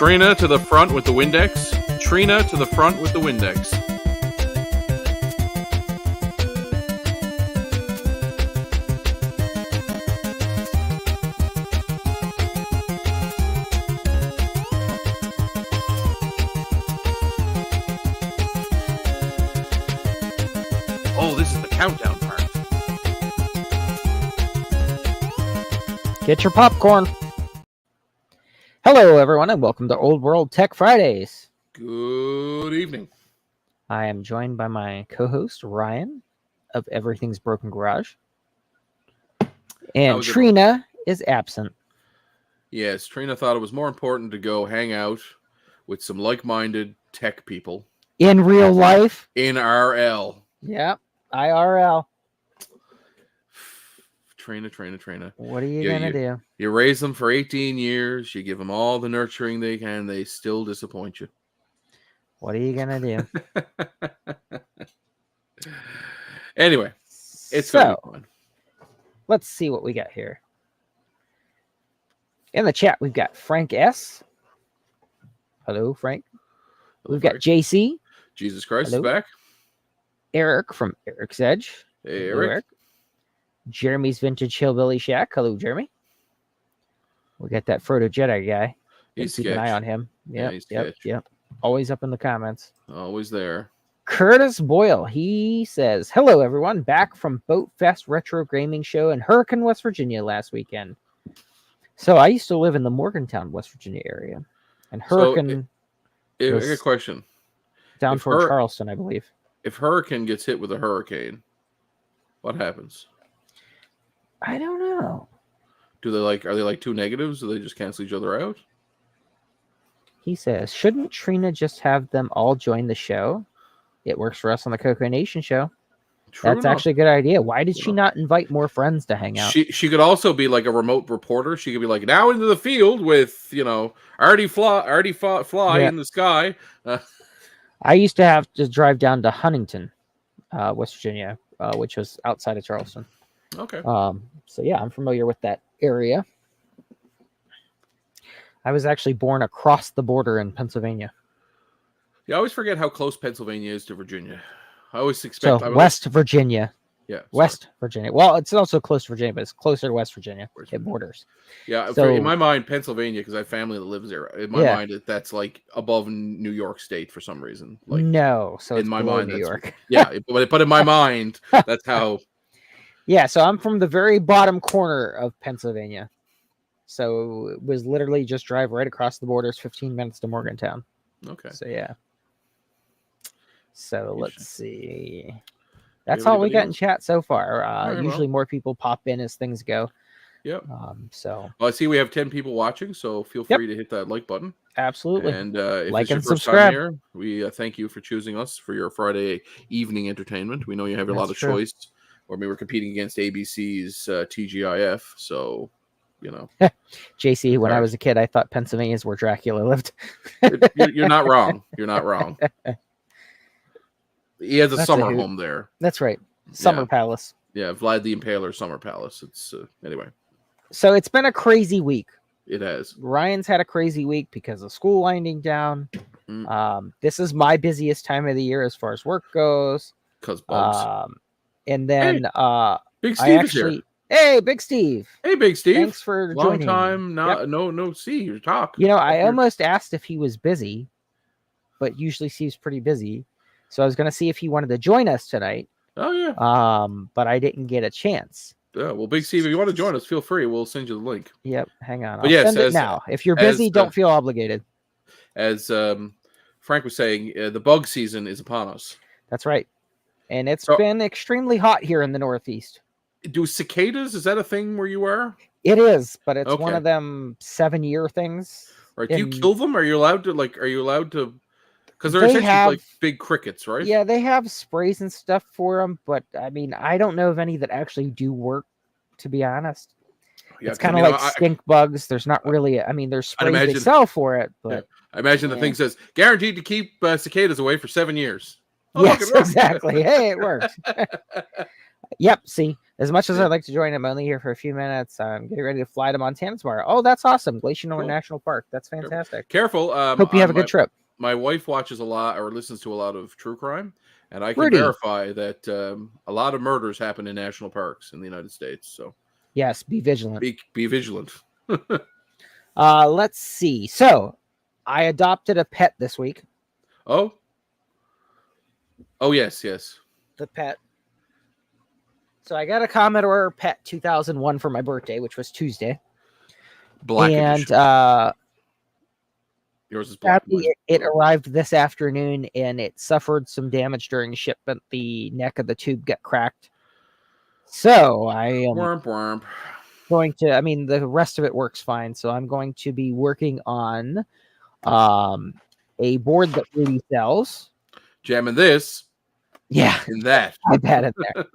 Trina to the front with the Windex. Trina to the front with the Windex. Oh, this is the countdown part. Get your popcorn. Hello, everyone, and welcome to Old World Tech Fridays. Good evening. I am joined by my co-host, Ryan, of Everything's Broken Garage. And Trina is absent. Yes, Trina thought it was more important to go hang out with some like-minded tech people. In real life? In RL. Yep, IRL. Trina. What are you going to do? You raise them for 18 years. You give them all the nurturing they can. They still disappoint you. What are you going to do? Anyway, it's going to be fun. Let's see what we got here. In the chat, we've got Frank S. Hello, Frank. We've got JC. Jesus Christ is back. Eric from Eric's Edge. Hey, Hello, Eric. Jeremy's Vintage Hillbilly Shack. Hello, Jeremy. We got that Frodo Jedi guy. Keep an eye on him. Yep. Always up in the comments. Always there. Curtis Boyle. He says, "Hello, everyone. Back from Boat Fest Retro Gaming Show in Hurricane, West Virginia last weekend." So I used to live in the Morgantown, West Virginia area, and Hurricane. I got a question. Down toward Charleston, I believe. If Hurricane gets hit with a hurricane, what happens? I don't know. Are they like two negatives? Do they just cancel each other out? He says, "Shouldn't Trina just have them all join the show? It works for us on the Coco Nation show." That's actually a good idea. Why did she not invite more friends to hang out? She could also be like a remote reporter. She could be like, now into the field with, Artie Fly in the sky. I used to have to drive down to Huntington, West Virginia, which was outside of Charleston. Okay. So yeah, I'm familiar with that area. I was actually born across the border in Pennsylvania. Yeah, I always forget how close Pennsylvania is to Virginia. I always expect West Virginia. Yeah, West Virginia. Well, it's also close to Virginia, but it's closer to West Virginia. It borders. Yeah, so in my mind, Pennsylvania, because I have family that lives there. In my mind, that's like above New York State for some reason. Like, no, so it's in my mind, New York. Yeah, but in my mind, that's how. Yeah, so I'm from the very bottom corner of Pennsylvania. So it was literally just drive right across the border. It's 15 minutes to Morgantown. Okay. So yeah. So let's see. That's all we got in chat so far. Usually more people pop in as things go. Yep. Well, I see we have 10 people watching, so feel free to hit that like button. Absolutely. And if like it's your and first subscribe. time here, we thank you for choosing us for your Friday evening entertainment. We know you have a lot of choice. Or we were competing against ABC's TGIF, so JC, when I was a kid, I thought Pennsylvania is where Dracula lived. You're not wrong. You're not wrong. He has a summer home there. That's right. Summer Palace. Yeah, Vlad the Impaler Summer Palace. It's anyway. So it's been a crazy week. It has. Ryan's had a crazy week because of school winding down. This is my busiest time of the year as far as work goes. Because bugs. And then Big Steve is here. Hey, Big Steve. Hey, Big Steve. Thanks for joining. Long time. No. See your talk. I almost asked if he was busy, but usually Steve's pretty busy. So I was going to see if he wanted to join us tonight. Oh yeah. But I didn't get a chance. Yeah. Well, Big Steve, if you want to join us, feel free. We'll send you the link. Yep. Hang on. I'll send it now. If you're busy, don't feel obligated. As Frank was saying, the bug season is upon us. That's right. And it's been extremely hot here in the Northeast. Do cicadas, is that a thing where you are? It is, but it's one of them 7-year things. Right. Do you kill them? Are you allowed to, because they're essentially like big crickets, right? Yeah, they have sprays and stuff for them, but I mean, I don't know of any that actually do work, to be honest. Yeah, it's kind of like stink bugs. There's not really, there's sprays they sell for it, but I imagine the thing says guaranteed to keep cicadas away for 7 years. Yes, exactly. Hey, it worked. Yep. See, As much as I'd like to join, I'm only here for a few minutes. I'm getting ready to fly to Montana tomorrow. Oh, that's awesome. Glacier National Park. That's fantastic. Careful. Hope you have a good trip. My wife watches a lot or listens to a lot of true crime, and I can verify that a lot of murders happen in national parks in the United States. So yes, be vigilant. Be vigilant. Let's see. So I adopted a pet this week. Oh yes. The pet. So I got a Commodore Pet 2001 for my birthday, which was Tuesday. Black and edition. Yours is black. It arrived this afternoon, and it suffered some damage during shipment. The neck of the tube got cracked. So I am going to. I mean, the rest of it works fine. So I'm going to be working on a board that Rudy sells. Jamming this. Yeah, in that. I bet it there.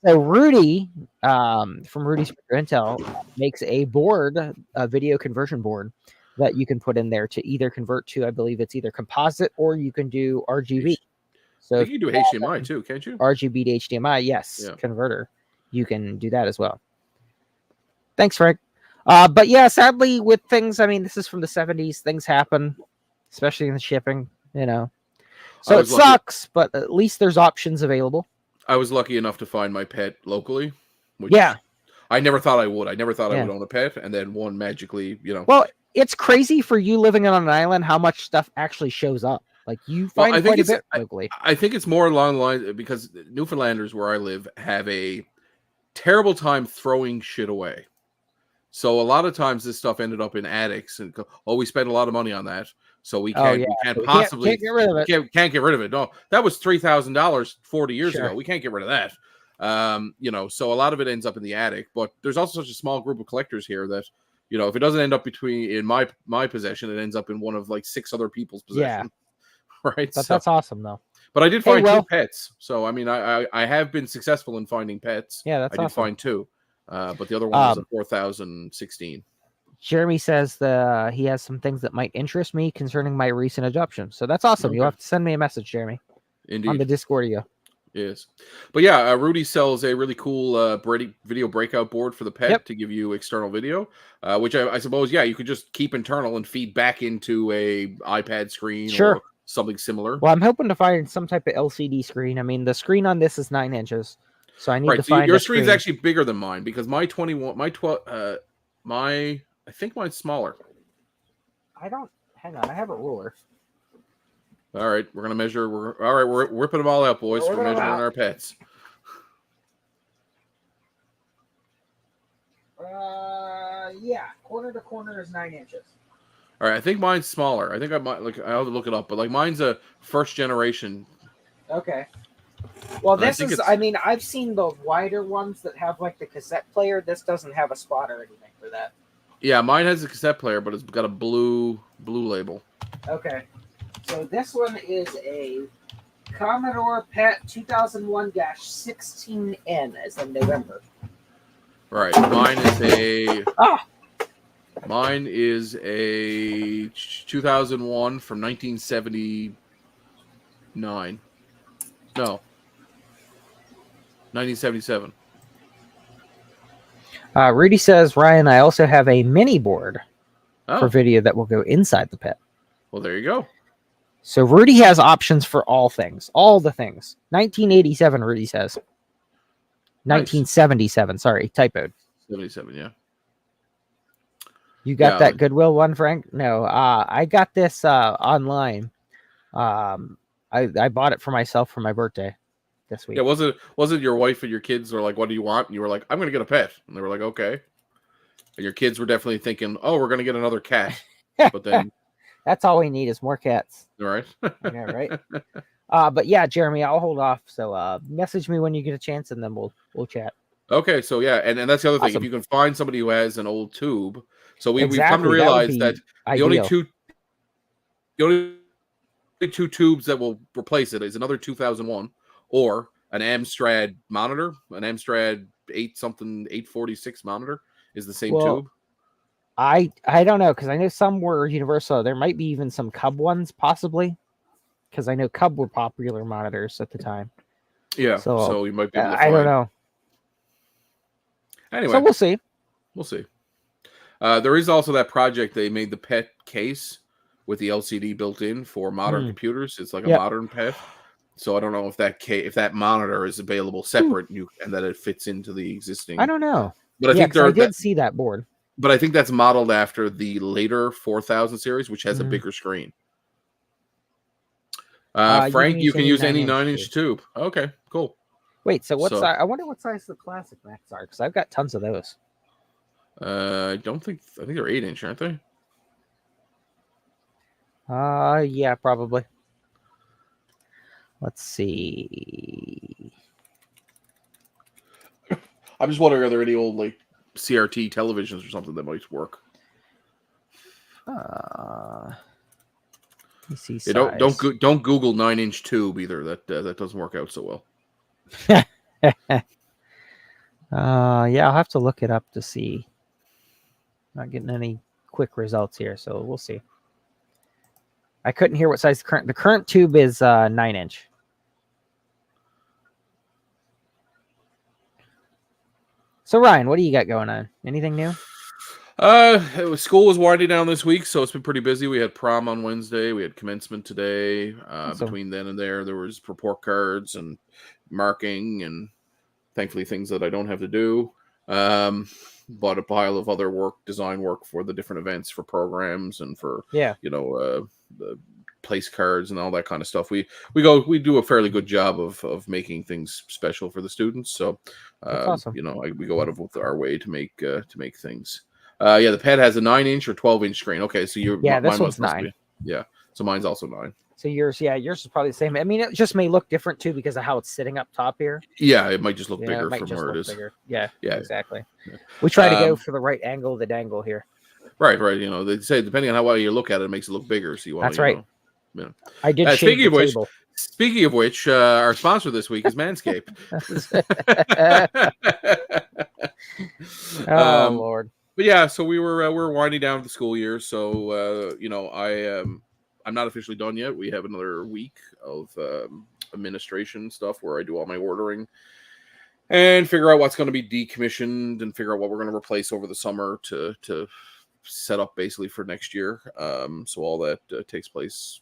So Rudy, from Rudy's Intel, makes a board, a video conversion board, that you can put in there to either convert to, I believe it's either composite or you can do RGB. So you can do HDMI too, can't you? RGB to HDMI, yes, converter. You can do that as well. Thanks, Frank. But yeah, sadly, with things, I mean, this is from the 70s. Things happen, especially in the shipping, you know. So it sucks, but at least there's options available. I was lucky enough to find my pet locally. Which I never thought I would. I never thought I would own a pet, and then one magically, you know. Well, it's crazy for you living on an island how much stuff actually shows up. Like you find quite a bit locally. I think it's more along the lines because Newfoundlanders, where I live, have a terrible time throwing shit away. So a lot of times this stuff ended up in attics, and we spent a lot of money on that. So we can't possibly get rid of it. Can't get rid of it. No, that was $3,000 40 years ago. We can't get rid of that. You know, so a lot of it ends up in the attic. But there's also such a small group of collectors here that, you know, if it doesn't end up in my possession, it ends up in one of like 6 other people's possession. Yeah. Right. But that's awesome though. But I did find 2 pets. So I mean, I have been successful in finding pets. Yeah, that's awesome. I did find 2. But the other one was a 4016. Jeremy says he has some things that might interest me concerning my recent adoption. So that's awesome. Okay. You'll have to send me a message, Jeremy. Indeed. On the Discord, Yes. But yeah, Rudy sells a really cool video breakout board for the pet to give you external video, which I suppose, you could just keep internal and feed back into a iPad screen or something similar. Well, I'm hoping to find some type of LCD screen. I mean, the screen on this is 9 inches. So I need to find your screen's actually bigger than mine because my 12, I think mine's smaller. Hang on, I have a ruler. All right, we're gonna measure. We're whipping them all out, boys. We're measuring our pets. Corner to corner is 9 inches. All right, I think mine's smaller. I think I might I have to look it up, but like mine's a first generation. Okay. Well, this is. I mean, I've seen the wider ones that have like the cassette player. This doesn't have a spot or anything for that. Yeah, mine has a cassette player, but it's got a blue label. Okay. So this one is a Commodore PET 2001-16N as in November. Right. Mine is a 2001 from 1979. No. 1977. Rudy says, Ryan, I also have a mini board for video that will go inside the pet. Well, there you go. So Rudy has options for all the things. 1987, Rudy says. 1977, sorry, typoed. 77, yeah. You got that Goodwill one, Frank? No, I got this online. I bought it for myself for my birthday this week. Yeah, was it your wife and your kids were like, what do you want? And you were like, I'm going to get a pet. And they were like, okay. And your kids were definitely thinking, oh, we're going to get another cat. But then... That's all we need is more cats. All right. Yeah, right. But yeah, Jeremy, I'll hold off. So message me when you get a chance and then we'll chat. Okay, so yeah, and that's the other thing. If you can find somebody who has an old tube. So we've come to realize that the only two tubes that will replace it is another 2001 or an Amstrad monitor, an Amstrad 846 monitor is the same tube. I don't know, because I know some were universal. There might be even some Cub ones, possibly, because I know Cub were popular monitors at the time. Yeah, so you might be able to find. I don't know. Anyway, so we'll see. We'll see. There is also that project. They made the pet case with the LCD built in for modern computers. It's like a modern pet. So I don't know if that monitor is available separate and that it fits into the existing. I don't know. But I think I did see that board. But I think that's modeled after the later 4000 series, which has a bigger screen. Frank, you can use any 9-inch tube. Okay, cool. Wait, so what size? I wonder what size the classic Macs are, because I've got tons of those. I think they're 8-inch, aren't they? Yeah, probably. Let's see. I'm just wondering, are there any old like CRT televisions or something that might work? Let me see. Yeah, don't Google 9-inch tube either. That doesn't work out so well. Yeah, I'll have to look it up to see. Not getting any quick results here, so we'll see. I couldn't hear what size the current tube is. 9-inch. So Ryan, what do you got going on? Anything new? School was winding down this week, so it's been pretty busy. We had prom on Wednesday. We had commencement today. Between then and there was report cards and marking, and thankfully things that I don't have to do. Bought a pile of other design work for the different events, for programs, and for the place cards and all that kind of stuff. We do a fairly good job of making things special for the students. So that's awesome. We go out of our way to make things. The pad has a 9-inch or 12-inch screen. Okay, so this one's 9. So mine's also 9. So yours is probably the same. I mean, it just may look different too because of how it's sitting up top here. Yeah, it might just look bigger from where it is. Bigger. Yeah, exactly. Yeah. We try to go for the right angle of the dangle here. Right. They say depending on how well you look at it, it makes it look bigger. So you want. That's right. I did. Speaking of which, our sponsor this week is Manscaped. Lord. But yeah, so we're winding down the school year. So I'm not officially done yet. We have another week of administration stuff where I do all my ordering and figure out what's going to be decommissioned and figure out what we're going to replace over the summer to set up basically for next year. So all that takes place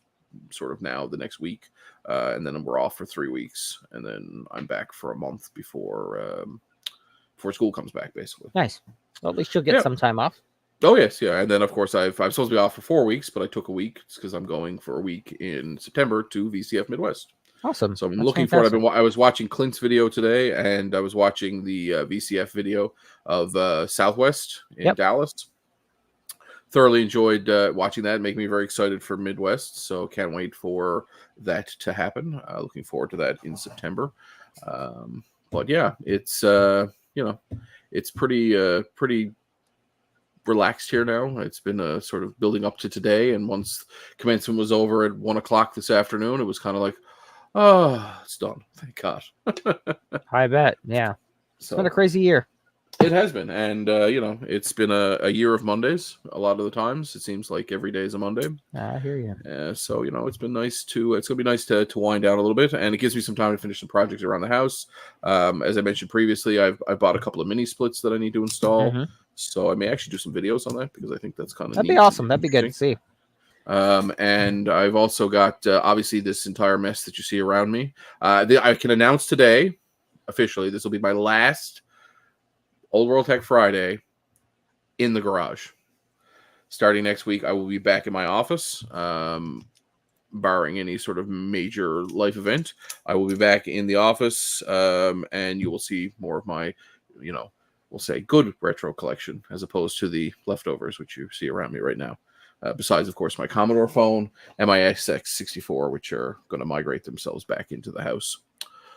sort of now the next week, and then we're off for 3 weeks, and then I'm back for a month before school comes back, basically. Nice. Well, at least you'll get some time off. Oh yes, yeah, and then of course I'm supposed to be off for 4 weeks, but I took a week because I'm going for a week in September to VCF Midwest. Awesome. So I'm looking forward. I was watching Clint's video today, and I was watching the VCF video of Southwest in Dallas. Thoroughly enjoyed watching that. Make me very excited for Midwest. So can't wait for that to happen. Looking forward to that in September. But yeah, it's it's pretty relaxed here now. It's been sort of building up to today, and once commencement was over at 1:00 this afternoon, it was kind of like, oh, it's done. Thank God. I bet. Yeah, it's been a crazy year. It has been, and it's been a year of Mondays. A lot of the times, it seems like every day is a Monday. I hear you. So it's been nice to. It's gonna be nice to wind down a little bit, and it gives me some time to finish some projects around the house. As I mentioned previously, I've bought a couple of mini splits that I need to install. Mm-hmm. So I may actually do some videos on that because I think that's kind of that'd be awesome. That'd be good to see. And I've also got obviously this entire mess that you see around me. I can announce today officially this will be my last Old World Tech Friday in the garage. Starting next week, I will be back in my office, barring any sort of major life event. I will be back in the office, and you will see more of my, we'll say, good retro collection as opposed to the leftovers, which you see around me right now. Besides, of course, my Commodore phone and my SX64, which are going to migrate themselves back into the house.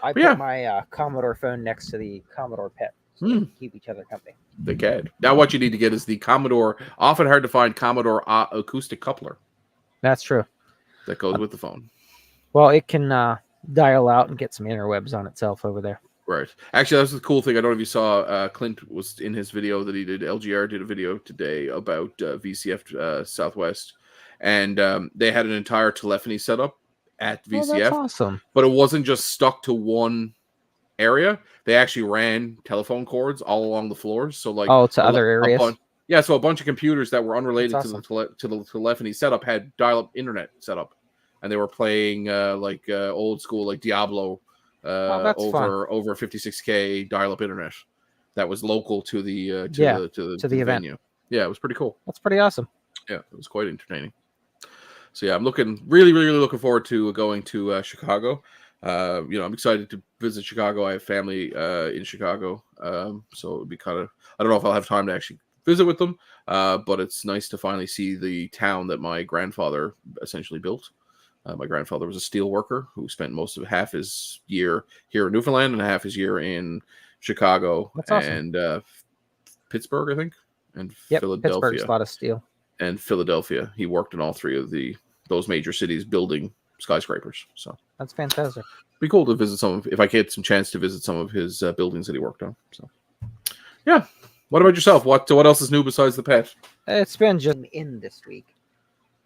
I put my Commodore phone next to the Commodore Pet. So they keep each other company. They can. Now what you need to get is the Commodore, often hard to find Commodore acoustic coupler. That's true. That goes with the phone. Well, it can dial out and get some interwebs on itself over there. Right. Actually, that's the cool thing. I don't know if you saw Clint was in his video that he did. LGR did a video today about VCF Southwest. And they had an entire telephony setup at VCF. Oh, that's awesome. But it wasn't just stuck to one area, they actually ran telephone cords all along the floors. So like Oh, to other areas. So a bunch of computers that were unrelated awesome. to the telephony setup had dial-up internet setup, and they were playing old school like Diablo over 56K dial-up internet that was local to the event venue. Yeah, it was pretty cool. That's pretty awesome. Yeah, it was quite entertaining. So yeah, I'm really looking forward to going to Chicago. I'm excited to visit Chicago. I have family in Chicago, so it would be kind of, I don't know if I'll have time to actually visit with them, but it's nice to finally see the town that my grandfather essentially built. My grandfather was a steel worker who spent most of half his year here in Newfoundland and half his year in Chicago. That's awesome. And Pittsburgh, I think, and Philadelphia. Pittsburgh's a lot of steel. And Philadelphia. He worked in all three of those major cities building skyscrapers. So that's fantastic. It'd be cool to visit if I get some chance to visit some of his buildings that he worked on. So yeah. What about yourself? What else is new besides the pet? It's been just in this week.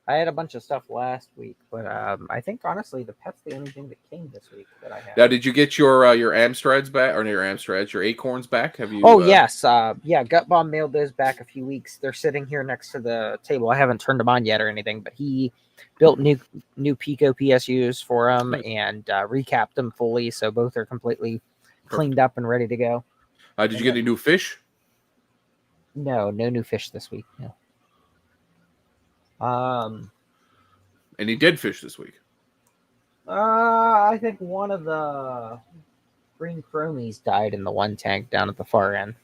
I had a bunch of stuff last week, but I think honestly the pet's the only thing that came this week that I have. Now, did you get your Amstrads back, or your Amstrads, your Acorns back? Have you? Oh yes, Gut Bomb mailed those back a few weeks. They're sitting here next to the table. I haven't turned them on yet or anything, but he built new Pico PSUs for them and recapped them fully, so both are completely cleaned up and ready to go. Did you get any new fish? No new fish this week. No. Any dead fish this week? I think one of the green chromies died in the one tank down at the far end.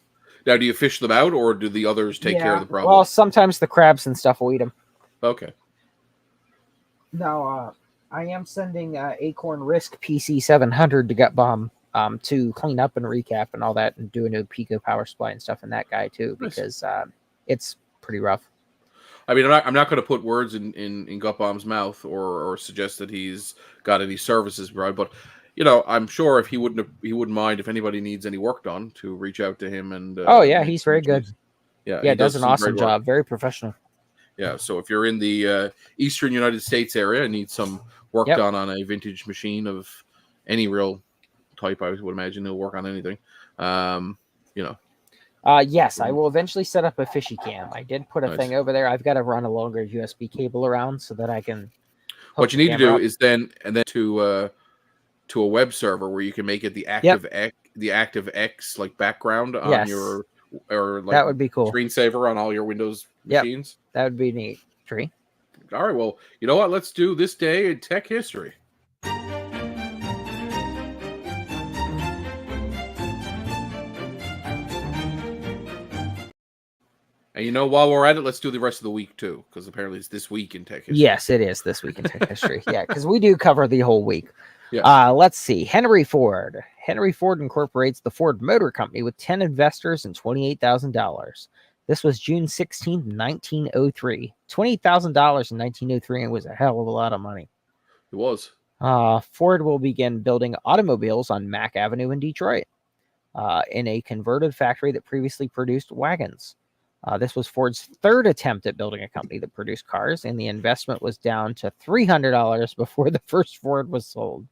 Now, do you fish them out, or do the others take care of the problem? Well, sometimes the crabs and stuff will eat them. Okay. Now, I am sending Acorn Risk PC 700 to Gut Bomb to clean up and recap and all that, and do a new Pico power supply and stuff in that guy too, because it's pretty rough. I mean, I'm not going to put words in Gut Bomb's mouth or suggest that he's got any services, right? But I'm sure if he wouldn't mind if anybody needs any work done to reach out to him. And he's very good. Yeah, does an awesome job. Very professional. Yeah, so if you're in the eastern United States area and need some work done on a vintage machine of any real type, I would imagine he'll work on anything. Yes, I will eventually set up a fishy cam. I did put a thing over there. I've got to run a longer USB cable around so that I can. What you need to do is then to a web server where you can make it the ActiveX like background on your that would be cool. Screensaver on all your Windows machines. That would be neat. Tree. All right. Well, you know what? Let's do this day in tech history. And while we're at it, let's do the rest of the week too, because apparently it's this week in tech history. Yes, it is this week in tech history. Yeah, because we do cover the whole week. Yeah. Let's see. Henry Ford. Henry Ford incorporates the Ford Motor Company with 10 investors and $28,000. This was June 16, 1903. $28,000 in 1903, and it was a hell of a lot of money. It was. Ford will begin building automobiles on Mack Avenue in Detroit in a converted factory that previously produced wagons. This was Ford's third attempt at building a company that produced cars, and the investment was down to $300 before the first Ford was sold.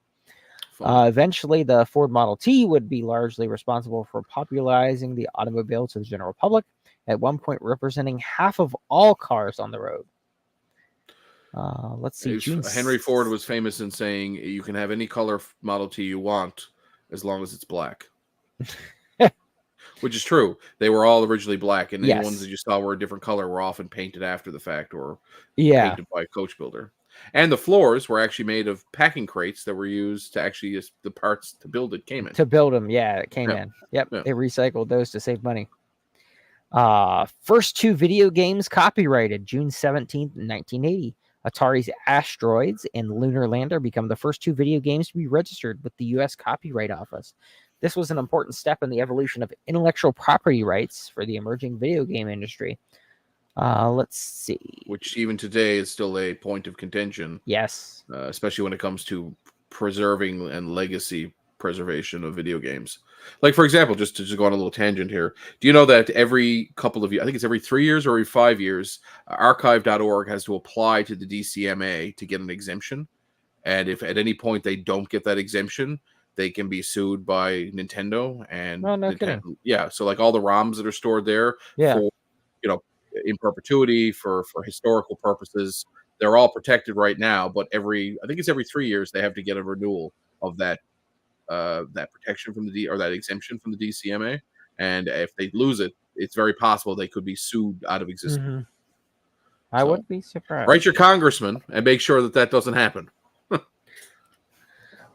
Eventually, the Ford Model T would be largely responsible for popularizing the automobile to the general public, at one point representing half of all cars on the road. Let's see. Henry Ford was famous in saying, you can have any color Model T you want as long as it's black. Which is true. They were all originally black, and the ones that you saw were a different color were often painted after the fact or painted by a coach builder. And the floors were actually made of packing crates that were used to actually the parts to build it came in. To build them, it came in. Yep, they recycled those to save money. First two video games copyrighted June 17th, 1980. Atari's Asteroids and Lunar Lander become the first two video games to be registered with the U.S. Copyright Office. This was an important step in the evolution of intellectual property rights for the emerging video game industry. Let's see. Which even today is still a point of contention. Yes. Especially when it comes to preserving and legacy preservation of video games. Like, for example, just to go on a little tangent here, do you know that every couple of years, I think it's every 3 years or every 5 years, archive.org has to apply to the DCMA to get an exemption. And if at any point they don't get that exemption, they can be sued by Nintendo and Oh, no Nintendo. kidding. Yeah, so like all the ROMs that are stored there Yeah. for, in perpetuity for historical purposes, they're all protected right now. But I think it's every 3 years they have to get a renewal of that protection from or that exemption from the DCMA. And if they lose it, it's very possible they could be sued out of existence. Mm-hmm. I So, wouldn't be surprised. write your congressman and make sure that doesn't happen.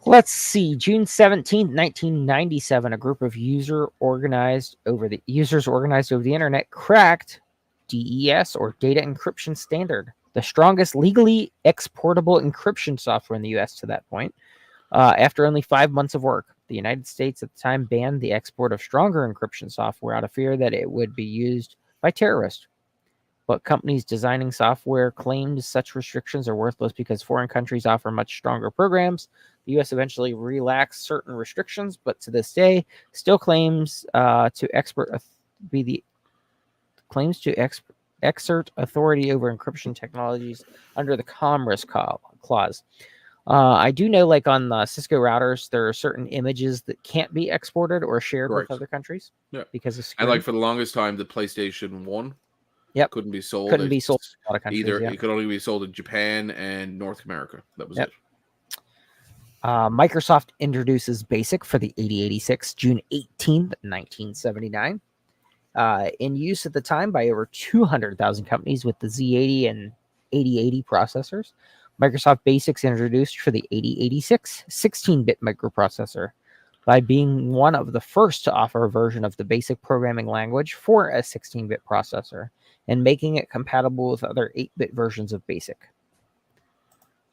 Let's see. June 17th, 1997, a group of users organized over the internet cracked DES, or Data Encryption Standard, the strongest legally exportable encryption software in the US to that point. After only 5 months of work, the United States at the time banned the export of stronger encryption software out of fear that it would be used by terrorists. But companies designing software claimed such restrictions are worthless because foreign countries offer much stronger programs. The U.S. eventually relaxed certain restrictions, but to this day, still claims to exert authority over encryption technologies under the Commerce Clause. I do know, like on the Cisco routers, there are certain images that can't be exported or shared with other countries. Yeah, because of security. And like for the longest time, the PlayStation 1 couldn't be sold. Couldn't be sold in a lot of countries. Either it could only be sold in Japan and North America. That was it. Microsoft introduces BASIC for the 8086 June 18th, 1979. In use at the time by over 200,000 companies with the Z80 and 8080 processors. Microsoft BASIC's introduced for the 8086 16-bit microprocessor by being one of the first to offer a version of the BASIC programming language for a 16-bit processor and making it compatible with other 8-bit versions of BASIC.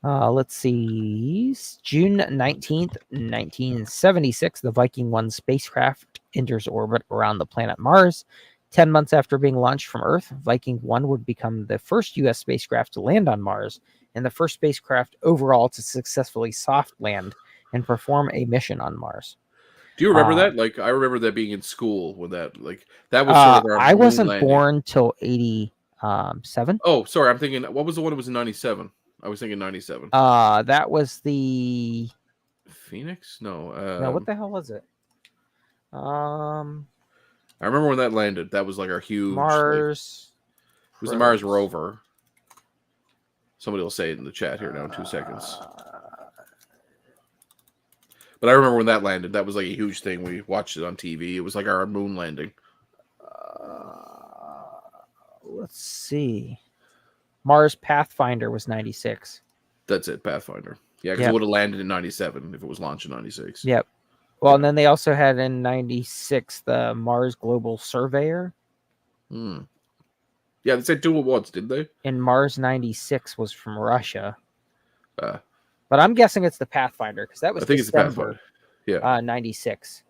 Let's see. June 19th, 1976, the Viking 1 spacecraft enters orbit around the planet Mars. 10 months after being launched from Earth, Viking 1 would become the first U.S. spacecraft to land on Mars and the first spacecraft overall to successfully soft land and perform a mission on Mars. Do you remember that? Like, I remember that being in school when that was sort of our I wasn't landing. born till 87. Oh, sorry. I'm thinking, what was the one that was in 97? I was thinking 97. That was the Phoenix? No. No, what the hell was it? I remember when that landed. That was like our huge Mars. It was the Mars rover. Somebody will say it in the chat here now in 2 seconds. But I remember when that landed. That was like a huge thing. We watched it on TV. It was like our moon landing. Let's see. Mars Pathfinder was 96. That's it, Pathfinder. Yeah, because it would have landed in 97 if it was launched in 96. Yep. Well, and then they also had in 96 the Mars Global Surveyor. Yeah, they said dual once, didn't they? And Mars 96 was from Russia. But I'm guessing it's the Pathfinder because that was December, it's the Pathfinder. Yeah. 96.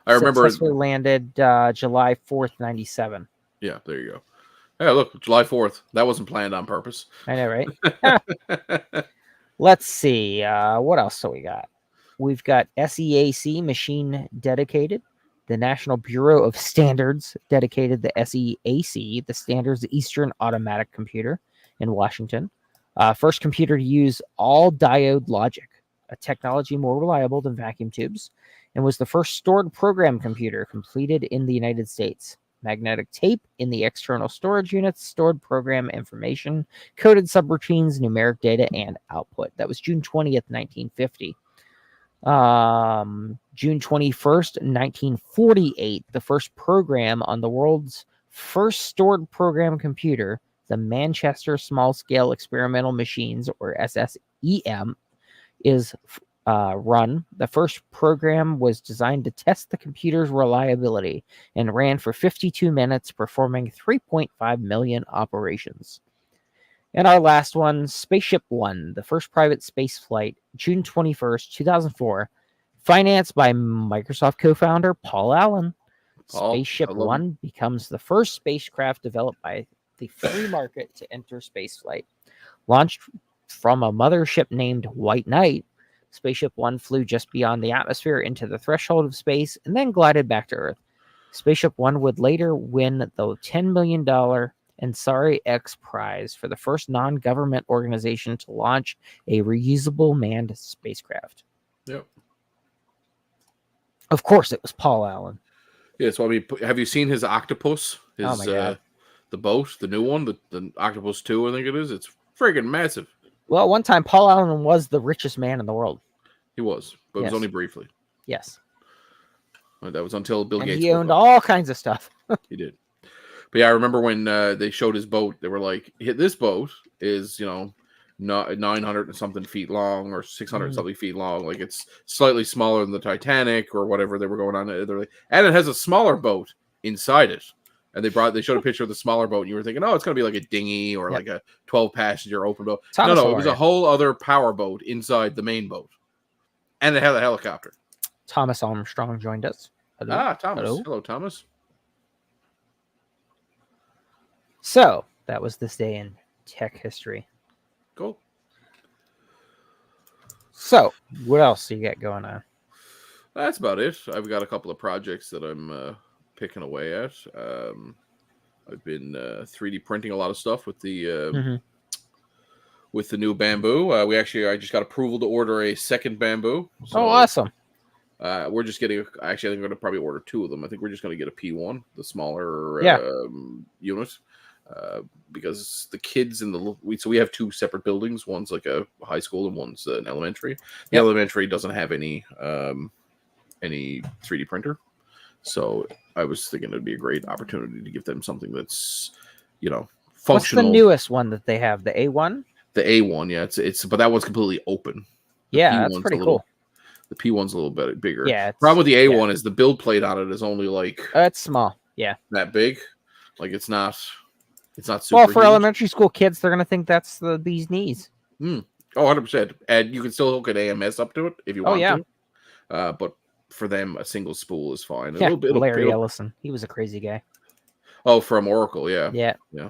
I remember successfully landed July 4th, 97. Yeah, there you go. Yeah, look, July 4th. That wasn't planned on purpose. I know, right? Let's see. What else do we got? We've got SEAC machine dedicated. The National Bureau of Standards dedicated the SEAC, the Standards Eastern Automatic Computer in Washington. First computer to use all diode logic, a technology more reliable than vacuum tubes, and was the first stored program computer completed in the United States. Magnetic tape in the external storage units stored program information, coded subroutines, numeric data, and output. That was June 20th, 1950. June 21st, 1948, the first program on the world's first stored program computer, the Manchester Small Scale Experimental Machines, or SSEM, is run. The first program was designed to test the computer's reliability and ran for 52 minutes, performing 3.5 million operations. And our last one, Spaceship One, the first private space flight, June 21st, 2004, financed by Microsoft co-founder Paul Allen. Spaceship One becomes the first spacecraft developed by the free market to enter spaceflight. Launched from a mothership named White Knight, Spaceship One flew just beyond the atmosphere into the threshold of space and then glided back to Earth. Spaceship One would later win the $10 million Ansari X Prize for the first non-government organization to launch a reusable manned spacecraft. Yep. Of course, it was Paul Allen. Yeah, so I mean, have you seen his octopus? His Oh my God. the boat, the new one, the Octopus 2, I think it is. It's friggin' massive. Well, one time Paul Allen was the richest man in the world. He was, but it was only briefly. Yes. That was until Bill Gates. He owned all kinds of stuff. He did. But yeah, I remember when they showed his boat, they were like, this boat is, not 900 and something feet long or 600 and something feet long. Like, it's slightly smaller than the Titanic or whatever they were going on. And it has a smaller boat inside it. And they showed a picture of the smaller boat, and you were thinking, oh, it's going to be like a dinghy or like a 12-passenger open boat. No, it was a whole other power boat inside the main boat. And it had a helicopter. Thomas Armstrong joined us. Hello. Thomas. Hello, Thomas. So, that was this day in tech history. Cool. So, what else do you got going on? That's about it. I've got a couple of projects that I'm picking away at. I've been 3D printing a lot of stuff with the with the new bamboo. I just got approval to order a second bamboo. So, awesome. We're just getting. Actually, I think we're going to probably order 2 of them. I think we're just going to get a P1, the smaller unit. Because the kids so we have 2 separate buildings. One's like a high school and one's an elementary. The elementary doesn't have any 3D printer, so I was thinking it'd be a great opportunity to give them something that's, functional. What's the newest one that they have? The A1? The A1, yeah. It's but that one's completely open. That's pretty cool. The P1's a little bit bigger. Yeah. Problem with the A1 is the build plate on it is only like it's small. Yeah. That big. Like it's not super well, for huge. Elementary school kids, they're gonna think that's the bee's knees. Oh, 100%. And you can still hook an AMS up to it if you want to. But for them, a single spool is fine. Yeah, Larry Ellison. He was a crazy guy. Oh, from Oracle, yeah. Yeah.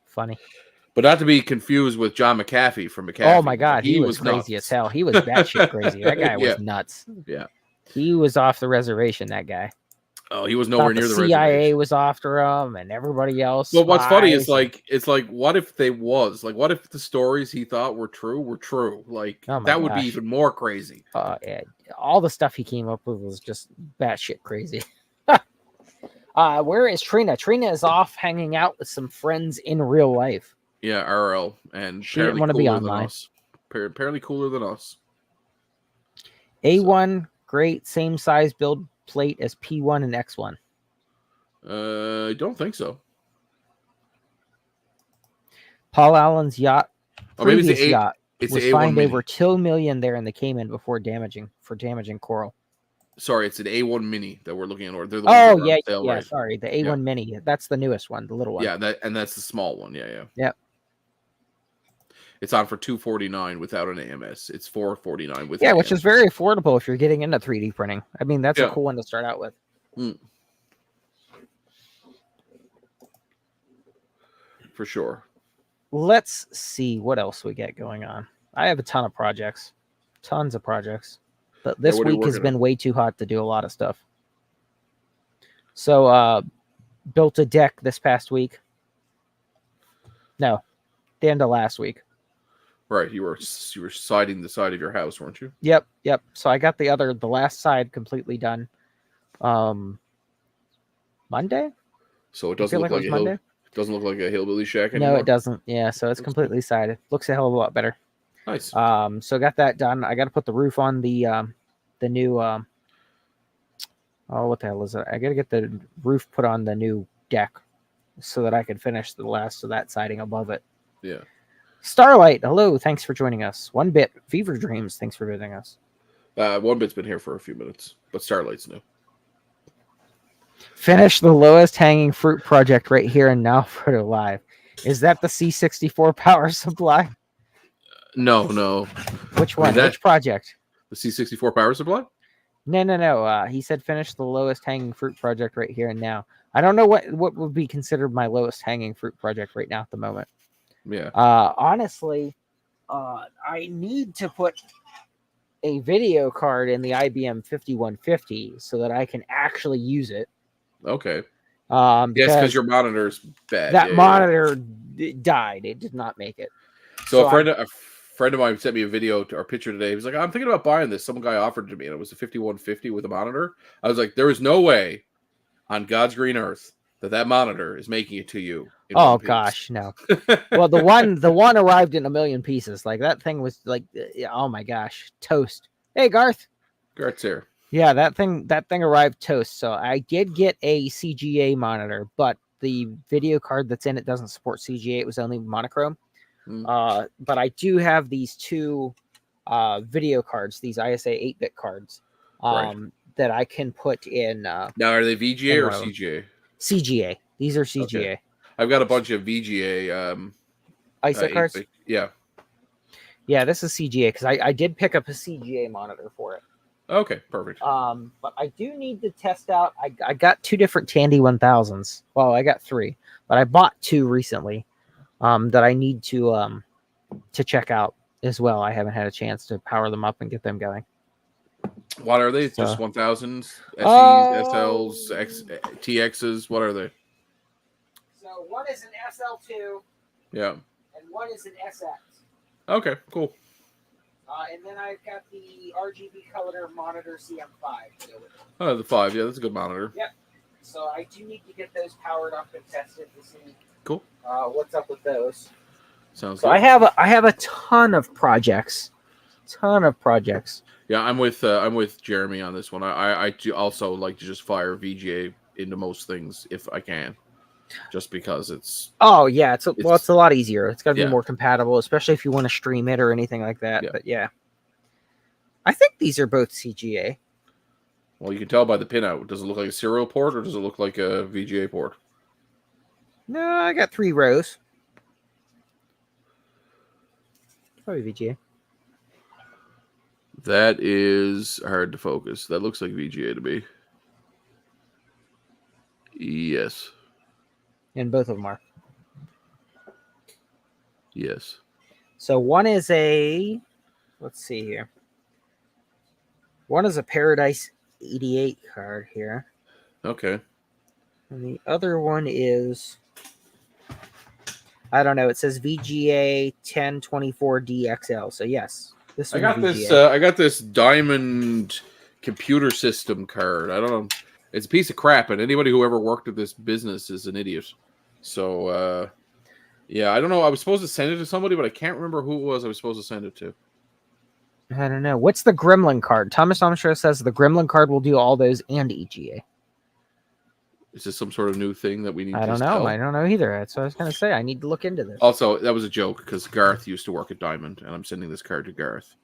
Funny. But not to be confused with John McAfee from McAfee. Oh my God, he was crazy as hell. He was batshit crazy. That guy was nuts. Yeah. He was off the reservation, that guy. Oh, he was nowhere near the reservation. CIA was after him and everybody else. Well, what's funny is it's like, what if what if the stories he thought were true? Like, that would be even more crazy. Yeah. All the stuff he came up with was just batshit crazy. Where is Trina? Trina is off hanging out with some friends in real life. Yeah, RL. And she didn't want to be online. Apparently cooler than us. A1, great, same size build plate as P1 and X1. I don't think so. Paul Allen's yacht, maybe it's the yacht, was fined over $2 million there in the Cayman before damaging coral. Sorry, it's an A1 Mini that we're looking at. They're the right? Sorry, the A1 Mini. That's the newest one, the little one. Yeah, that's the small one. Yeah. Yep. It's on for $249 without an AMS. It's $449 with. Yeah, which is very affordable if you're getting into 3D printing. I mean, that's a cool one to start out with. For sure. Let's see what else we get going on. I have a ton of projects. Tons of projects. But this week has been way too hot to do a lot of stuff. So, built a deck this past week. No, the end of last week. Right, you were siding the side of your house, weren't you? Yep. So I got the last side completely done. Monday. So it doesn't look like Monday. It doesn't look like a hillbilly shack anymore. No, it doesn't. Yeah, so it's completely sided. Looks a hell of a lot better. Nice. So got that done. I got to put the roof on the new. What the hell is it? I got to get the roof put on the new deck so that I can finish the last of that siding above it. Yeah. Starlight, hello. Thanks for joining us. 1-Bit Fever Dreams. Thanks for visiting us. 1-Bit's been here for a few minutes, but Starlight's new. Finish the lowest hanging fruit project right here and now for live. Is that the C64 power supply? No. Which one? Which project? The C64 power supply? No. He said finish the lowest hanging fruit project right here and now. I don't know what would be considered my lowest hanging fruit project right now at the moment. Yeah. Honestly, I need to put a video card in the IBM 5150 so that I can actually use it. Okay. Yes, because your monitor's bad. That monitor died. It did not make it. So friend of mine sent me a video or picture today. He was like, I'm thinking about buying this. Some guy offered it to me, and it was a 5150 with a monitor. I was like, there is no way on God's green earth that monitor is making it to you. Oh gosh, no. Well, the one arrived in a million pieces. Like that thing was like, oh my gosh, toast. Hey, Garth. Garth's here. Yeah, that thing arrived toast. So I did get a CGA monitor, but the video card that's in it doesn't support CGA. It was only monochrome. But I do have these two video cards, these ISA 8-bit cards, that I can put in. Now, are they VGA or CGA? CGA. These are CGA. Okay. I've got a bunch of VGA ISA cards. Yeah. Yeah, this is CGA because I did pick up a CGA monitor for it. Okay, perfect. But I do need to test out. I got 2 different Tandy 1000s. Well, I got 3, but I bought 2 recently. That I need to check out as well. I haven't had a chance to power them up and get them going. What are they? Just 1000s, SEs, SLs, TXs? What are they? So one is an SL2. Yeah. And one is an SX. Okay, cool. And then I've got the RGB color monitor CM5. Oh, the 5. Yeah, that's a good monitor. Yep. So I do need to get those powered up and tested to see. Cool. What's up with those? Sounds so good. I have a ton of projects. Yeah, I'm with Jeremy on this one. I do also like to just fire VGA into most things if I can, just because it's. Oh yeah, it's a lot easier. It's got to be Yeah. more compatible, especially if you want to stream it or anything like that. Yeah. But yeah, I think these are both CGA. Well, you can tell by the pinout. Does it look like a serial port or does it look like a VGA port? No, I got 3 rows. Probably VGA. That is hard to focus. That looks like VGA to me. Yes. And both of them are. Yes. So one is a, let's see here. One is a Paradise 88 card here. Okay. And the other one is, I don't know. It says VGA 1024DXL. So yes, this I one's got VGA. this. I got this Diamond computer system card. I don't know. It's a piece of crap, and anybody who ever worked at this business is an idiot. So, yeah, I don't know. I was supposed to send it to somebody, but I can't remember who it was I was supposed to send it to. I don't know. What's the Gremlin card? Thomas Armstrong says the Gremlin card will do all those and EGA. Is this some sort of new thing that we need to I don't know. tell? I don't know either. That's what I was going to say. I need to look into this. Also, that was a joke because Garth used to work at Diamond, and I'm sending this card to Garth.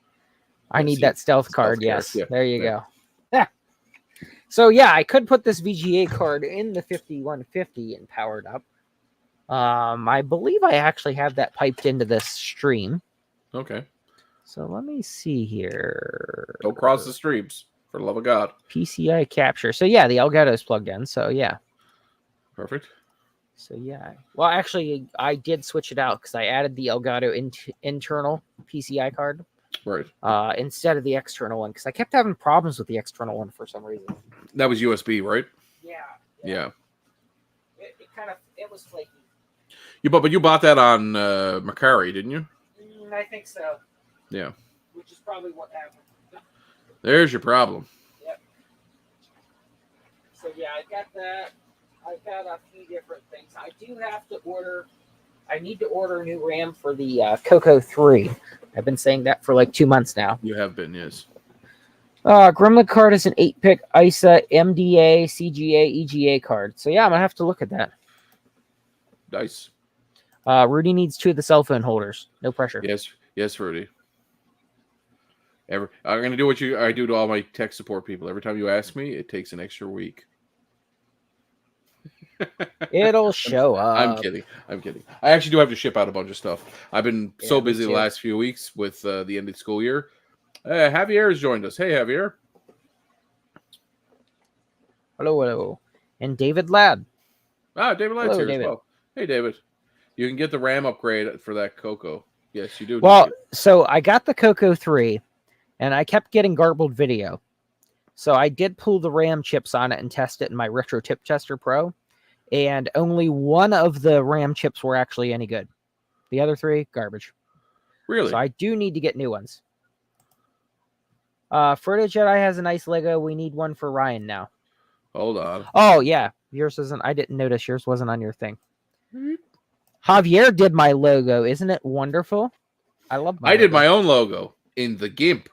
I need that stealth card. Yes. Yeah. There you go. Yeah. So, yeah, I could put this VGA card in the 5150 and powered up. I believe I actually have that piped into this stream. Okay. So let me see here. Don't cross the streams, for the love of God. PCI capture. So yeah, the Elgato is plugged in. So yeah. Perfect. So yeah. Well, actually, I did switch it out because I added the Elgato internal PCI card. Right. Instead of the external one because I kept having problems with the external one for some reason. That was USB, right? Yeah. It was flaky. But you bought that on Macari, didn't you? I think so. Yeah. Which is probably what happened. There's your problem. Yep. So yeah, I got that. I've got a few different things. I do have to order. I need to order a new RAM for the Coco 3. I've been saying that for like 2 months now. You have been, yes. Gremlin card is an 8-pick ISA MDA CGA EGA card. So yeah, I'm gonna have to look at that. Nice. Rudy needs 2 of the cell phone holders. No pressure. Yes, Rudy. I'm gonna do what I do to all my tech support people. Every time you ask me, it takes an extra week. It'll show up. I'm kidding. I actually do have to ship out a bunch of stuff. I've been so busy the last few weeks with the end of the school year. Javier has joined us. Hey, Javier. Hello. And David Ladd. David Ladd's here David. as well. Hey, David. You can get the RAM upgrade for that Coco. Yes, you do. Well, so I got the Coco 3, and I kept getting garbled video. So I did pull the RAM chips on it and test it in my Retro Tip Tester Pro, and only one of the RAM chips were actually any good. The other 3, garbage. Really? So I do need to get new ones. Frodo Jedi has a nice Lego. We need one for Ryan now. Hold on. Oh yeah, yours isn't. I didn't notice yours wasn't on your thing. Javier did my logo. Isn't it wonderful? I love my. I did my own logo in the GIMP.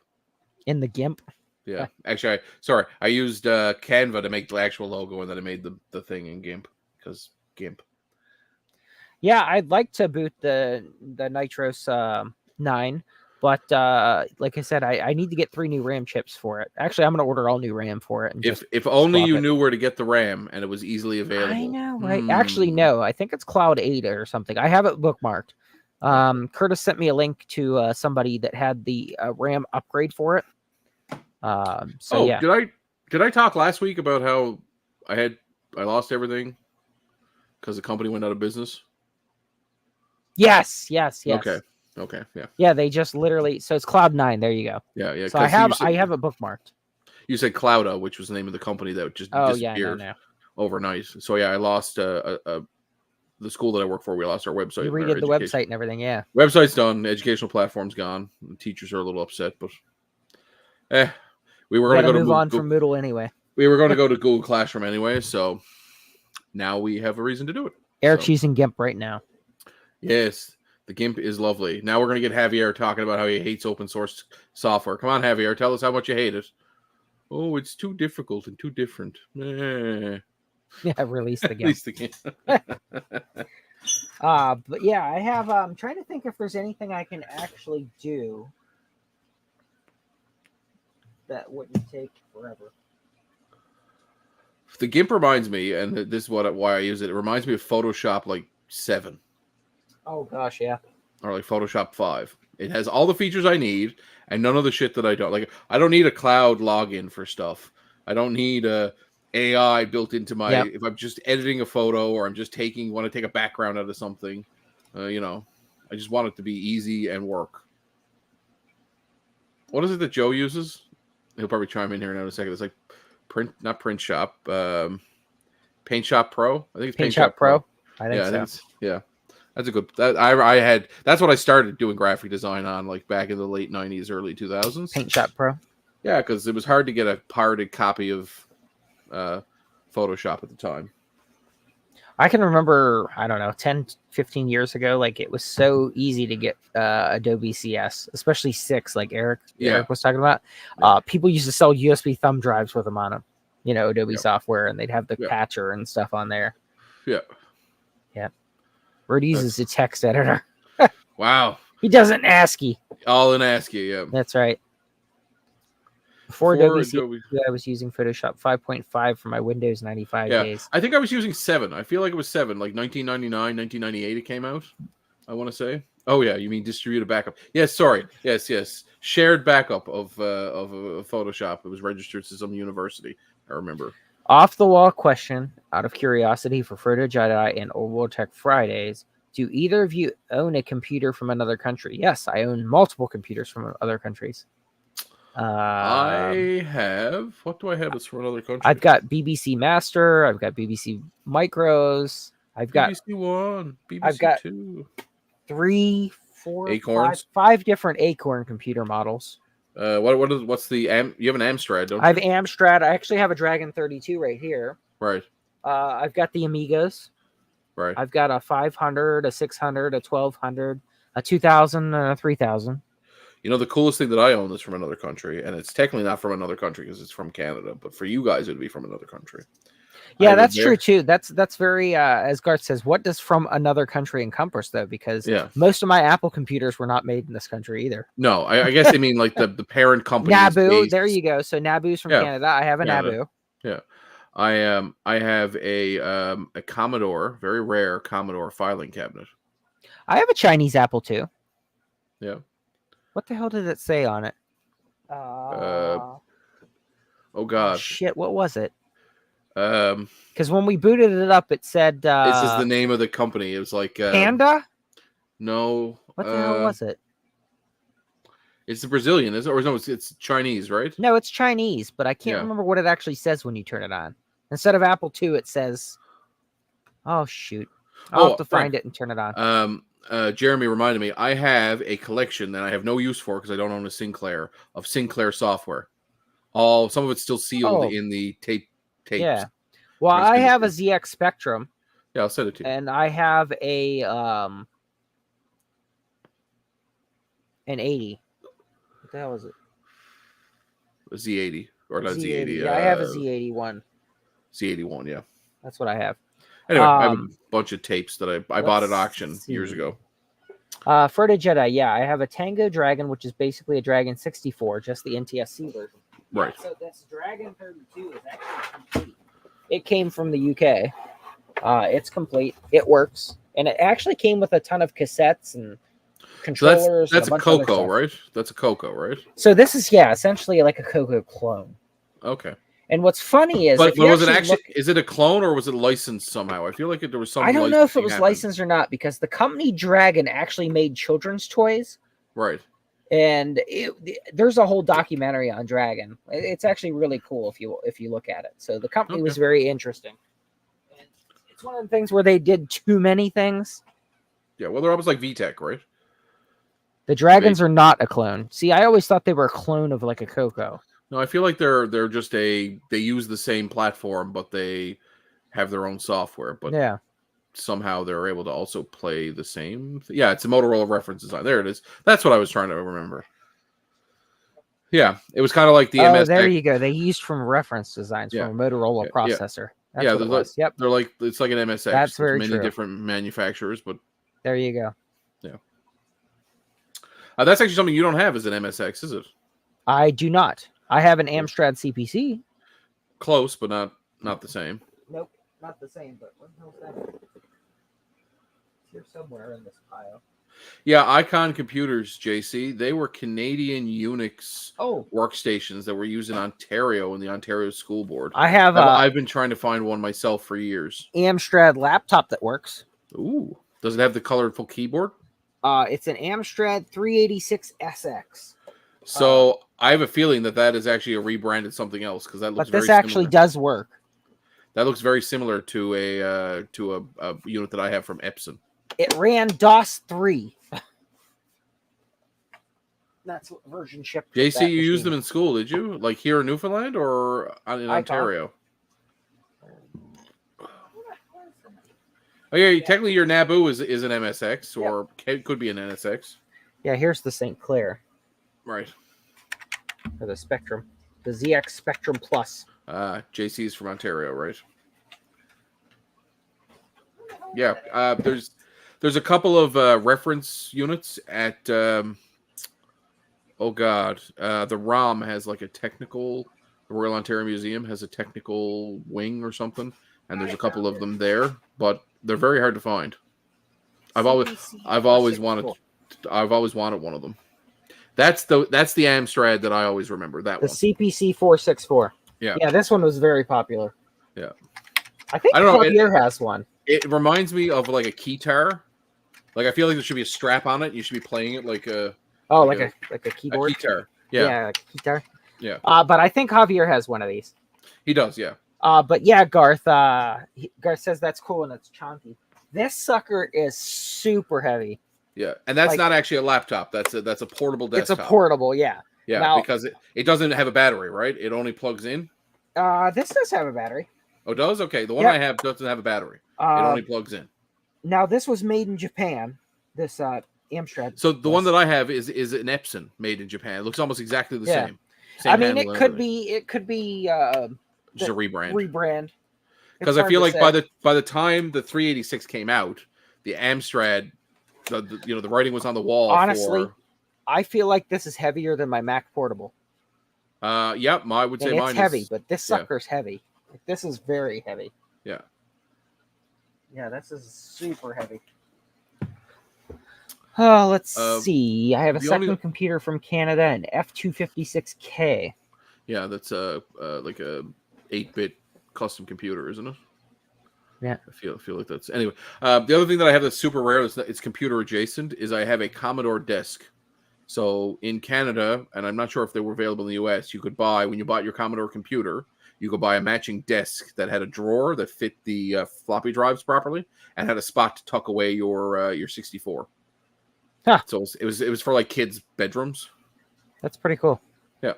In the GIMP. Yeah, actually, I used Canva to make the actual logo, and then I made the thing in GIMP because GIMP. Yeah, I'd like to boot the Nitros 9, but like I said, I need to get 3 new RAM chips for it. Actually, I'm going to order all new RAM for it. And if only you knew where to get the RAM and it was easily available. I know, right? Actually, no. I think it's Cloud 8 or something. I have it bookmarked. Curtis sent me a link to somebody that had the RAM upgrade for it. Yeah. Did I talk last week about how I lost everything because the company went out of business? Yes. Okay, yeah. Yeah, they just literally. So it's Cloud 9. There you go. Yeah. So I have it bookmarked. You said Clouda, which was the name of the company that just disappeared overnight. So yeah, I lost the school that I work for. We lost our website. You redid the website and everything. Yeah, website's done. Educational platform's gone. The teachers are a little upset, but we were going to move on from Moodle anyway. We were going to go to Google Classroom anyway, so now we have a reason to do it. Eric's using GIMP right now. Yes, the GIMP is lovely. Now we're going to get Javier talking about how he hates open source software. Come on, Javier, tell us how much you hate it. Oh, it's too difficult and too different. Yeah, release the GIMP. Release the GIMP. But yeah, I have. I'm trying to think if there's anything I can actually do that wouldn't take forever. The GIMP reminds me, and this is why I use it. It reminds me of Photoshop like 7. Oh gosh, yeah. Or like Photoshop 5. It has all the features I need and none of the shit that I don't like. I don't need a cloud login for stuff. I don't need a AI built into my. If I'm just editing a photo or I'm just want to take a background out of something, I just want it to be easy and work. What is it that Joe uses? He'll probably chime in here in a second. It's like not Print Shop, Paint Shop Pro. I think it's Paint Shop Pro. I think so. That's a good. That's what I started doing graphic design on, like back in the late 90s, early 2000s. Paint Shop Pro. Yeah, because it was hard to get a pirated copy of Photoshop at the time. I can remember, 10, 15 years ago, like it was so easy to get Adobe CS, especially 6, like Eric was talking about. People used to sell USB thumb drives with them on them, Adobe software, and they'd have the patcher and stuff on there. Yeah. Bird uses a text editor. Wow. He doesn't ASCII. All in ASCII, yeah. That's right. Before Adobe, I was using Photoshop 5.5 for my Windows 95 days. I think I was using 7. I feel like it was 7, like 1999, 1998 it came out, I want to say. Oh, yeah, you mean distributed backup. Yes, sorry. Yes. Shared backup of Photoshop. It was registered to some university, I remember. Off the wall question, out of curiosity for Frodo Jedi and Old World Tech Fridays, do either of you own a computer from another country? Yes, I own multiple computers from other countries. I have. What do I have that's from another country? I've got BBC Master. I've got BBC Micros. I've got BBC One. BBC I've got Two. 3, 4, Acorns? 5 different Acorn computer models. What's the you have an Amstrad, don't you? I have Amstrad. I actually have a Dragon 32 right here. Right. I've got the Amigos. Right. I've got a 500, a 600, a 1200, a 2000, and a 3000. The coolest thing that I own is from another country, and it's technically not from another country because it's from Canada, but for you guys, it would be from another country. Yeah, that's true too. That's very, as Garth says, what does from another country encompass though? Because most of my Apple computers were not made in this country either. No, I guess they mean like the parent company. Naboo, there you go. So Naboo's from Canada. I have a Naboo. Yeah. I have a Commodore, very rare Commodore filing cabinet. I have a Chinese Apple too. Yeah. What the hell did it say on it? Oh God. Shit, what was it? Because when we booted it up, it said this is the name of the company. It was like Panda. No. What the hell was it? It's the Brazilian, is it? Or no, it's Chinese, right? No, it's Chinese, but I can't remember what it actually says when you turn it on. Instead of Apple II, it says, "Oh shoot, I'll have to find it and turn it on." Jeremy reminded me, I have a collection that I have no use for because I don't own a Sinclair of Sinclair software. Some of it's still sealed in the tapes. Yeah. Well, I have a ZX Spectrum. Yeah, I'll send it to you. And I have an 80. What the hell is it? A Z80 or not Z80? Yeah, I have a Z81. Z81, yeah. That's what I have. Anyway, I have a bunch of tapes that I bought at auction years ago. For the Jedi, yeah, I have a Tango Dragon, which is basically a Dragon 64, just the NTSC version. Right. Yeah, so this Dragon 32 is actually complete. It came from the UK. It's complete. It works, and it actually came with a ton of cassettes and controllers. So that's a Coco, right? That's a Coco, right? So this is essentially like a Coco clone. Okay. And what's funny is, but was it actually? Is it a clone or was it licensed somehow? I feel like there was some. I don't know if it was licensed or not because the company Dragon actually made children's toys. Right. And there's a whole documentary on Dragon. It's actually really cool if you look at it. So the company was very interesting. And it's one of the things where they did too many things. Yeah, well, they're almost like VTech, right? The Dragons are not a clone. See, I always thought they were a clone of like a Coco. No, I feel like they're just they use the same platform, but they have their own software. But yeah, somehow they're able to also play the same. Yeah, it's a Motorola reference design. There it is. That's what I was trying to remember. Yeah, it was kind of like the MSX. There you go. They used from reference designs from a Motorola processor. That's what it was. Yep. They're like it's like an MSX. That's very many true. different manufacturers, but there you go. Yeah. That's actually something you don't have as an MSX, is it? I do not. I have an Amstrad CPC. Close, but not the same. Nope, not the same. But what the hell's that? It's here somewhere in this pile. Yeah, Icon Computers, JC. They were Canadian Unix workstations that were used in Ontario in the Ontario School Board. I've been trying to find one myself for years. Amstrad laptop that works. Ooh, does it have the colorful keyboard? It's an Amstrad 386SX. So I have a feeling that is actually a rebranded something else because that looks. But this actually does work. That looks very similar to a unit that I have from Epson. It ran DOS 3. That's what version shipped. JC, you used them in school, did you? Like here in Newfoundland or in Ontario? Oh yeah, technically your Naboo is an MSX or it could be an NSX. Yeah, here's the St. Clair. Right. Or the Spectrum. The ZX Spectrum Plus. JC's from Ontario, right? Yeah. There's a couple of reference units at the ROM has like a technical, the Royal Ontario Museum has a technical wing or something, and there's a couple of them there, but they're very hard to find. I've always wanted one of them. That's the Amstrad that I always remember. The CPC 464. Yeah. Yeah, this one was very popular. Yeah. I think Javier has one. It reminds me of like a keytar. Like I feel like there should be a strap on it. You should be playing it like a keyboard. A keytar. Yeah, like a keytar. Yeah. But I think Javier has one of these. He does, yeah. But yeah, Garth. Garth says that's cool and it's chunky. This sucker is super heavy. Yeah, and that's not actually a laptop. That's a portable desktop. It's a portable, yeah. Yeah, now, because it doesn't have a battery, right? It only plugs in. This does have a battery. Oh, it does? Okay, the one I have doesn't have a battery. It only plugs in. Now this was made in Japan. This Amstrad. So the one that I have is an Epson made in Japan. It looks almost exactly the same. I mean, it could be just a rebrand. Rebrand. Because I feel like by the time the 386 came out, the Amstrad, the writing was on the wall. Honestly, I feel like this is heavier than my Mac Portable. Yeah, I would say mine is heavy, but this sucker's heavy. Like, this is very heavy. Yeah. Yeah, this is super heavy. Oh, let's see. I have a second computer from Canada, an F256K. Yeah, that's like a 8-bit custom computer, isn't it? Yeah. I feel like that's anyway. The other thing that I have that's super rare, it's computer adjacent, is I have a Commodore desk. So in Canada, and I'm not sure if they were available in the US, you could buy, when you bought your Commodore computer, you could buy a matching desk that had a drawer that fit the floppy drives properly and had a spot to tuck away your 64. Huh. So it was for like kids' bedrooms. That's pretty cool. Yeah.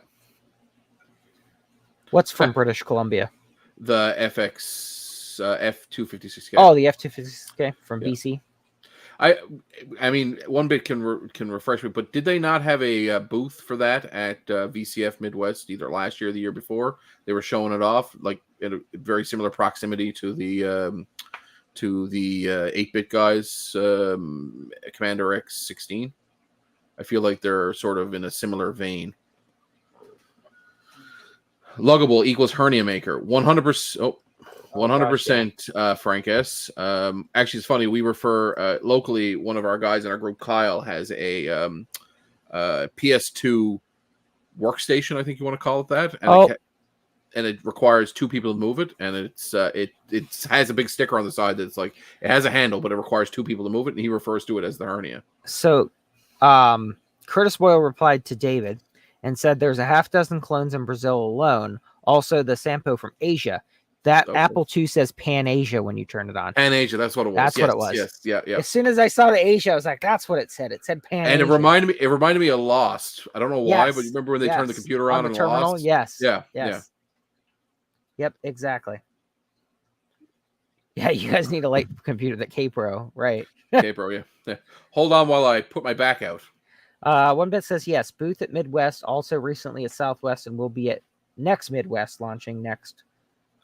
What's from British Columbia? The FX F256K. Oh, the F256K from Yeah. BC. I mean, one bit can refresh me, but did they not have a booth for that at VCF Midwest either last year or the year before? They were showing it off like in a very similar proximity to the 8-bit guys, Commander X16. I feel like they're sort of in a similar vein. Luggable equals hernia maker. 100%. Oh, 100%. Frank S. Actually, it's funny. We refer locally. One of our guys in our group, Kyle, has a PS2 workstation. I think you want to call it that. And it requires 2 people to move it, and it has a big sticker on the side that's like it has a handle, but it requires 2 people to move it, and he refers to it as the hernia. So, Curtis Boyle replied to David and said there's a half dozen clones in Brazil alone. Also, the Sampo from Asia. That Apple II says Pan Asia when you turn it on. Pan Asia, that's what it was. That's what it was. Yes, yeah. As soon as I saw the Asia, I was like, "That's what it said." It said Pan. And Asia. it reminded me of Lost. I don't know why, but you remember when they turned the computer on the in terminal? Lost? Yes. Yeah. Yep, exactly. Yeah, you guys need a light computer that K-Pro, right? K-Pro, yeah. Hold on while I put my back out. One bit says yes. Booth at Midwest, also recently at Southwest, and will be at next Midwest launching next.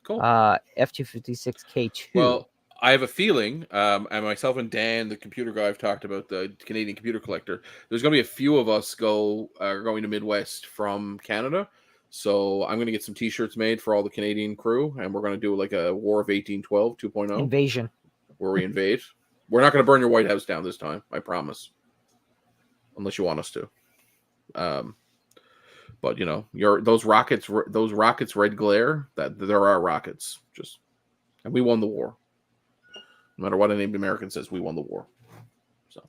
Cool. F256K2. Well, I have a feeling, and myself and Dan, the computer guy I've talked about, the Canadian computer collector, there's going to be a few of us going to Midwest from Canada. So I'm going to get some T-shirts made for all the Canadian crew, and we're going to do like a War of 1812 2.0. Invasion. Where we invade. We're not going to burn your White House down this time, I promise. Unless you want us to. But you know, those rockets, red glare. That there are rockets. And we won the war. No matter what a named American says, we won the war. So,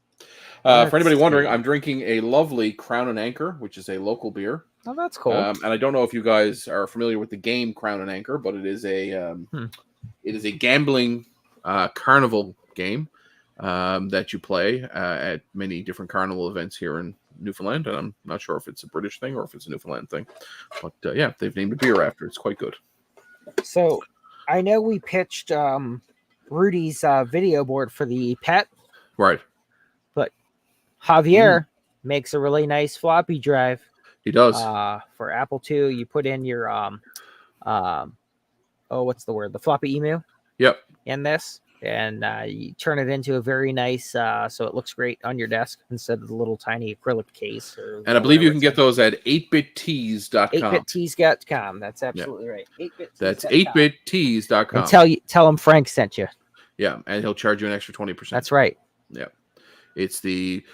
for anybody wondering, I'm drinking a lovely Crown and Anchor, which is a local beer. Oh, that's cool. And I don't know if you guys are familiar with the game Crown and Anchor, but it is a gambling carnival game that you play at many different carnival events here in Newfoundland, and I'm not sure if it's a British thing or if it's a Newfoundland thing, but yeah, they've named a beer after. It's quite good. So I know we pitched Rudy's video board for the pet, right? But Javier makes a really nice floppy drive. He does. For Apple II, you put in your what's the word? The floppy emu. Yep. In this. And you turn it into a very nice, so it looks great on your desk instead of the little tiny acrylic case. And I believe you can get those at 8bittees.com. 8bittees.com. That's absolutely right. 8bittees.com. That's 8bittees.com. And tell him Frank sent you. Yeah, and he'll charge you an extra 20%. That's right. Yeah. It's the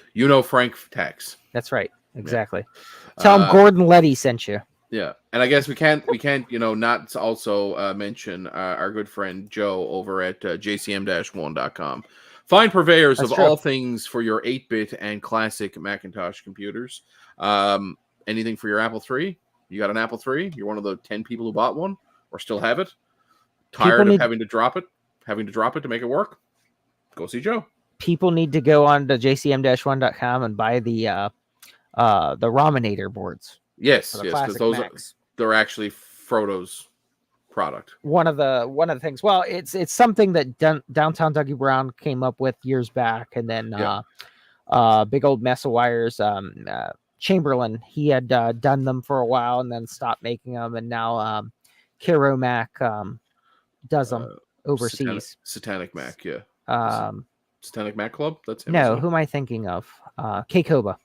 Frank tax. That's right. Exactly. Yeah. Tell him Gordon Letty sent you. Yeah, and I guess we can't not also mention our good friend Joe over at jcm-1.com. Fine purveyors of all things for your 8-bit and classic Macintosh computers. Anything for your Apple III? You got an Apple III? You're one of the 10 people who bought one or still have it? Tired of having to drop it to make it work? Go see Joe. People need to go on to jcm-1.com and buy the Raminator boards. Yes, because they're actually Frodo's product. One of the things. Well, it's something that Downtown Dougie Brown came up with years back, and then Big Old Mess of Wires. Chamberlain, he had done them for a while and then stopped making them, and now Kiro Mac does them overseas. Satanic Mac, yeah. Satanic Mac Club. That's him. No, who am I thinking of? Keikoba.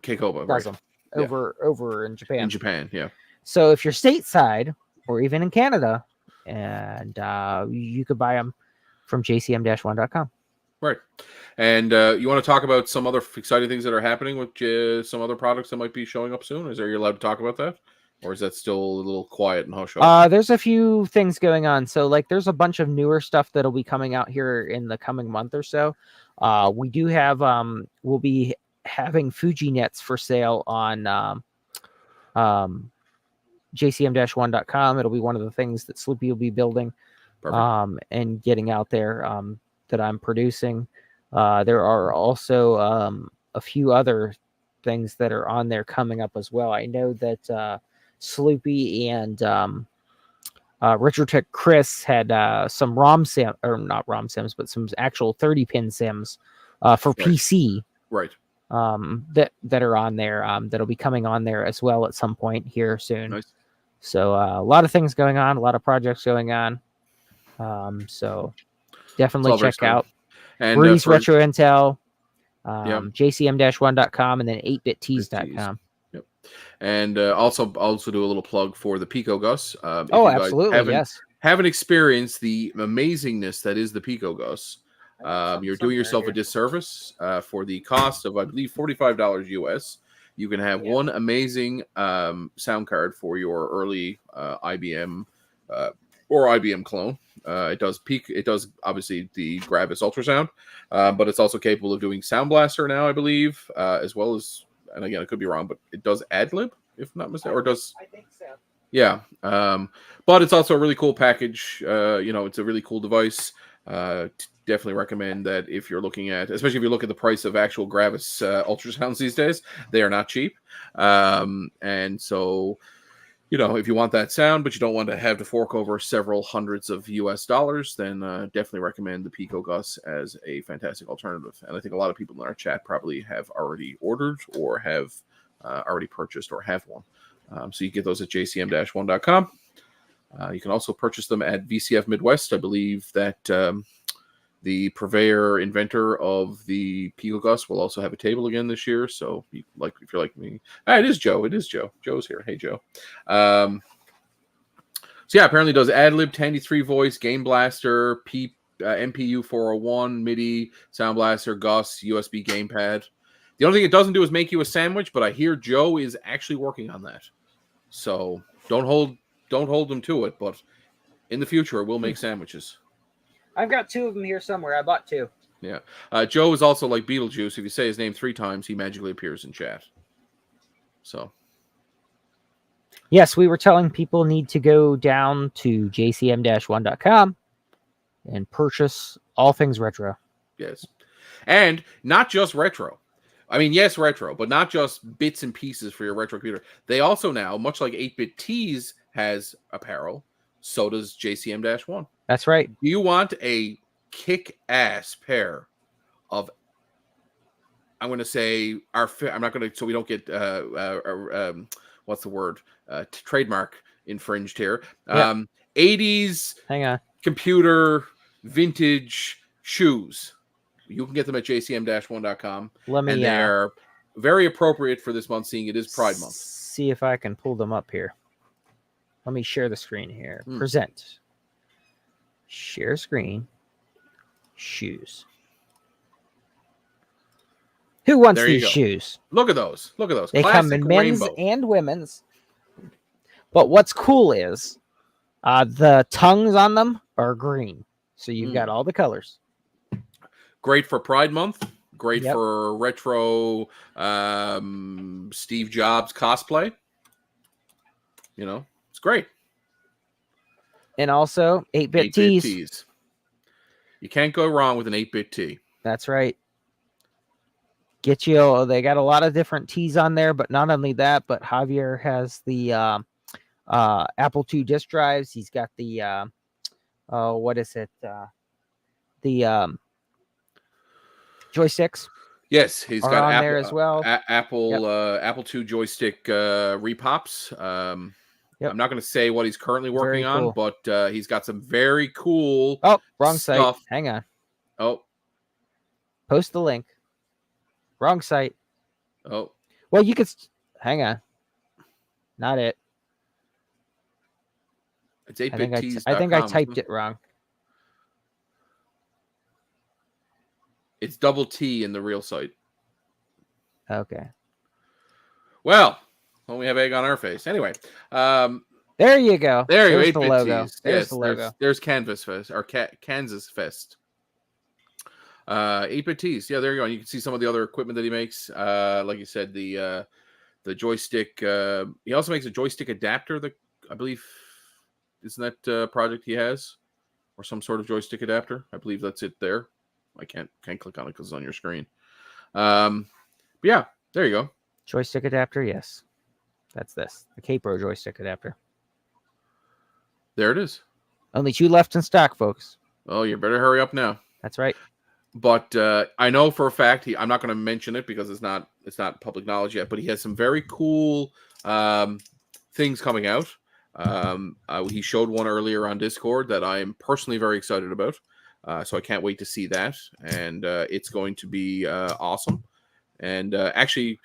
Keikoba does them. Over in Japan. In Japan, yeah. So if you're stateside or even in Canada, and you could buy them from jcm-1.com. Right. And you want to talk about some other exciting things that are happening with some other products that might be showing up soon? Are you allowed to talk about that? Or is that still a little quiet and hush? There's a few things going on. So there's a bunch of newer stuff that'll be coming out here in the coming month or so. We do have, we'll be having Fuji nets for sale on jcm-1.com. It'll be one of the things that Sloopy will be building and getting out there that I'm producing. There are also a few other things that are on there coming up as well. I know that Sloopy and RetroTech Chris had some ROM sim, or not ROM sims, but some actual 30-pin sims for PC. Right. That are on there. That'll be coming on there as well at some point here soon. Nice. So a lot of things going on, a lot of projects going on. So definitely check out Breeze Retro Intel, jcm-1.com, and then 8bittees.com. Yep. And also do a little plug for the Pico Gus. If you absolutely, haven't experienced the amazingness that is the Pico Gus, you're doing yourself a disservice. For the cost of, I believe, $45 US, you can have one amazing sound card for your early IBM or IBM clone. It does obviously the Gravis ultrasound, but it's also capable of doing Sound Blaster now, I believe, as well as, and again, I could be wrong, but it does AdLib, if not mistaken, or does. I think so. Yeah, but it's also a really cool package. It's a really cool device. Definitely recommend that if you're looking at, especially if you look at the price of actual Gravis ultrasounds these days, they are not cheap. And so, if you want that sound, but you don't want to have to fork over several hundreds of US dollars, then definitely recommend the Pico Gus as a fantastic alternative. And I think a lot of people in our chat probably have already ordered or have already purchased or have one. So you get those at jcm-1.com. You can also purchase them at VCF Midwest. I believe that the purveyor inventor of the Pico Gus will also have a table again this year. So if you're like me, it is Joe. It is Joe. Joe's here. Hey, Joe. So yeah, apparently does AdLib, Tandy 3 voice, Game Blaster, MPU 401, MIDI, Sound Blaster, Gus, USB gamepad. The only thing it doesn't do is make you a sandwich, but I hear Joe is actually working on that. So don't hold them to it, but in the future it will make sandwiches. I've got 2 of them here somewhere. I bought 2. Yeah. Joe is also like Beetlejuice. If you say his name 3 times, he magically appears in chat. So. Yes, we were telling people need to go down to jcm-1.com and purchase all things retro. Yes. And not just retro. I mean, yes, retro, but not just bits and pieces for your retro computer. They also now, much like 8-Bit Tees has apparel, so does JCM-1. That's right. Do you want a kick-ass pair of, I'm going to say, I'm not going to, so we don't get, what's the word? Trademark infringed here. 80s Hang on. computer vintage shoes. You can get them at jcm-1.com. And they're very appropriate for this month, seeing it is Pride Month. See if I can pull them up here. Let me share the screen here. Present. Share screen. Shoes. Who wants these shoes? Look at those. They come in men's and women's. But what's cool is the tongues on them are green. So you've got all the colors. Great for Pride Month. Great for retro Steve Jobs cosplay. It's great. And also 8-Bit Tees. You can't go wrong with an 8-Bit tee. That's right. They got a lot of different tees on there, but not only that, but Javier has the Apple II disk drives. He's got the what is it? The joysticks. Yes, he's got on there as well. Apple II joystick repops. I'm not going to say what he's currently working on, but he's got some very cool. Oh, wrong stuff. Site. Hang on. Oh, post the link. Wrong site. Oh, well, you could hang on. Not it. It's 8bittees.com. I think I typed it wrong. It's double T in the real site. Okay. Well, we have egg on our face. Anyway, there you go. There's the logo. There's the logo. There's Canvas Fest or Kansas Fest. 8-Bit Tees. Yeah, there you go. You can see some of the other equipment that he makes. Like you said, the joystick. He also makes a joystick adapter. That I believe isn't that project he has, or some sort of joystick adapter. I believe that's it there. I can't click on it because it's on your screen. But yeah, there you go. Joystick adapter, yes. That's this. The Capro joystick adapter. There it is. Only 2 left in stock, folks. Oh, you better hurry up now. That's right. But I know for a fact I'm not going to mention it because it's not public knowledge yet. But he has some very cool things coming out. He showed one earlier on Discord that I am personally very excited about. So I can't wait to see that, and it's going to be awesome. And actually,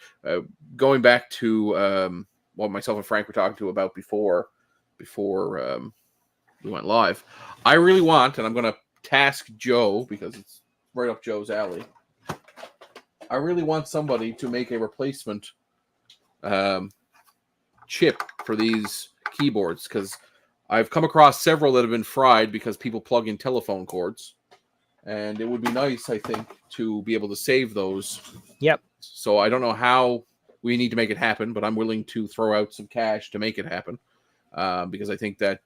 going back to what myself and Frank were talking to about before we went live, I really want, and I'm going to task Joe because it's right up Joe's alley. I really want somebody to make a replacement chip for these keyboards, because I've come across several that have been fried because people plug in telephone cords, and it would be nice, I think, to be able to save those. Yep. So I don't know how we need to make it happen, but I'm willing to throw out some cash to make it happen, because I think that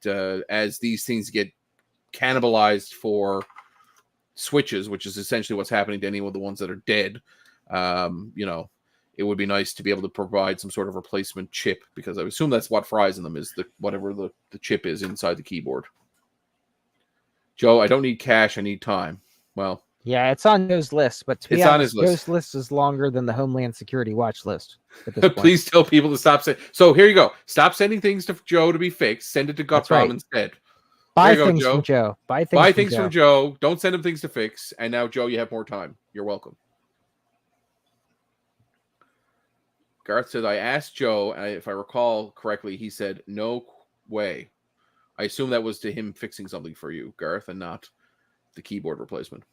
as these things get cannibalized for switches, which is essentially what's happening to any of the ones that are dead, it would be nice to be able to provide some sort of replacement chip, because I assume that's what fries in them, is whatever the chip is inside the keyboard. Joe, I don't need cash, I need time. Well, yeah, it's on Joe's list, but to be it's honest, on his list. Joe's list is longer than the Homeland Security watch list. Please tell people to stop saying. So here you go. Stop sending things to Joe to be fixed. Send it to Gutprom instead. Buy things from Joe. Buy things from Joe. Don't send him things to fix. And now, Joe, you have more time. You're welcome. Garth said, I asked Joe, and if I recall correctly, he said, no way. I assume that was to him fixing something for you, Garth, and not the keyboard replacement.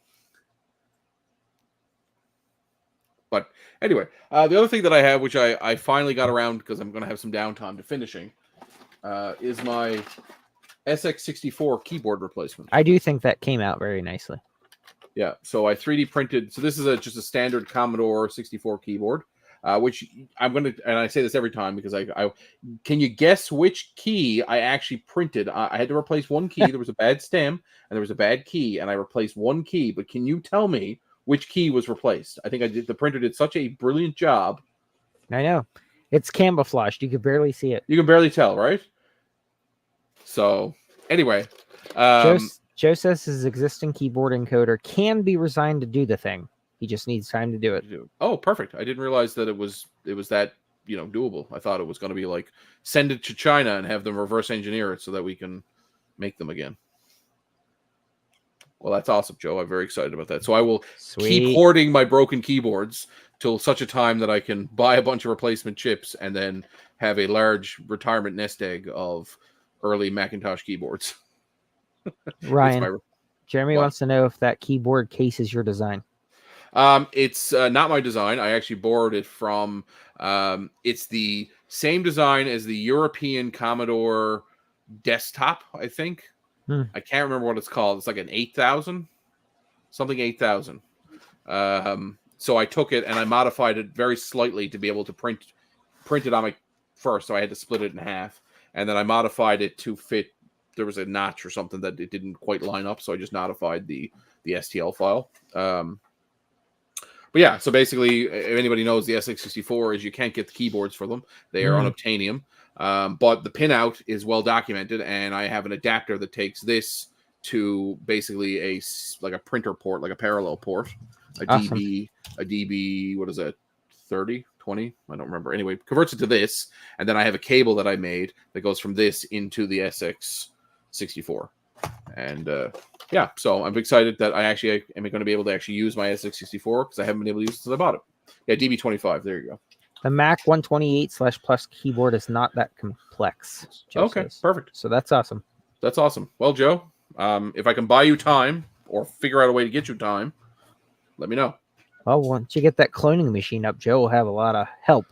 But anyway, the other thing that I have, which I finally got around because I'm going to have some downtime to finishing, is my SX64 keyboard replacement. I do think that came out very nicely. Yeah, so I 3D printed. So this is just a standard Commodore 64 keyboard, which I'm going to, and I say this every time because I can you guess which key I actually printed? I had to replace one key. There was a bad stem and there was a bad key, and I replaced one key. But can you tell me which key was replaced? I think the printer did such a brilliant job. I know. It's camouflaged. You could barely see it. You can barely tell, right? So anyway, Joe says his existing keyboard encoder can be resigned to do the thing. He just needs time to do it. Oh, perfect. I didn't realize that it was that, doable. I thought it was going to be like send it to China and have them reverse engineer it so that we can make them again. Well, that's awesome, Joe. I'm very excited about that. So I will keep hoarding my broken keyboards till such a time that I can buy a bunch of replacement chips and then have a large retirement nest egg of early Macintosh keyboards. Ryan, Jeremy wants to know if that keyboard case is your design. It's not my design. I actually borrowed it from. It's the same design as the European Commodore desktop, I think. I can't remember what it's called. It's like an 8000, something 8000. So I took it and I modified it very slightly to be able to print it on my first. So I had to split it in half, and then I modified it to fit. There was a notch or something that it didn't quite line up, so I just modified the STL file. But yeah, so basically, if anybody knows the SX64 is you can't get the keyboards for them. They are unobtainium. But the pinout is well documented, and I have an adapter that takes this to basically like a printer port, like a parallel port, awesome. DB, what is that, 30, 20? I don't remember. Anyway, converts it to this, and then I have a cable that I made that goes from this into the SX64. And yeah, so I'm excited that I am going to be able to actually use my SX64 because I haven't been able to use it since I bought it. Yeah, DB25. There you go. The Mac 128/Plus keyboard is not that complex. Okay, perfect. So that's awesome. That's awesome. Well, Joe, if I can buy you time or figure out a way to get you time, let me know. Well, once you get that cloning machine up, Joe will have a lot of help.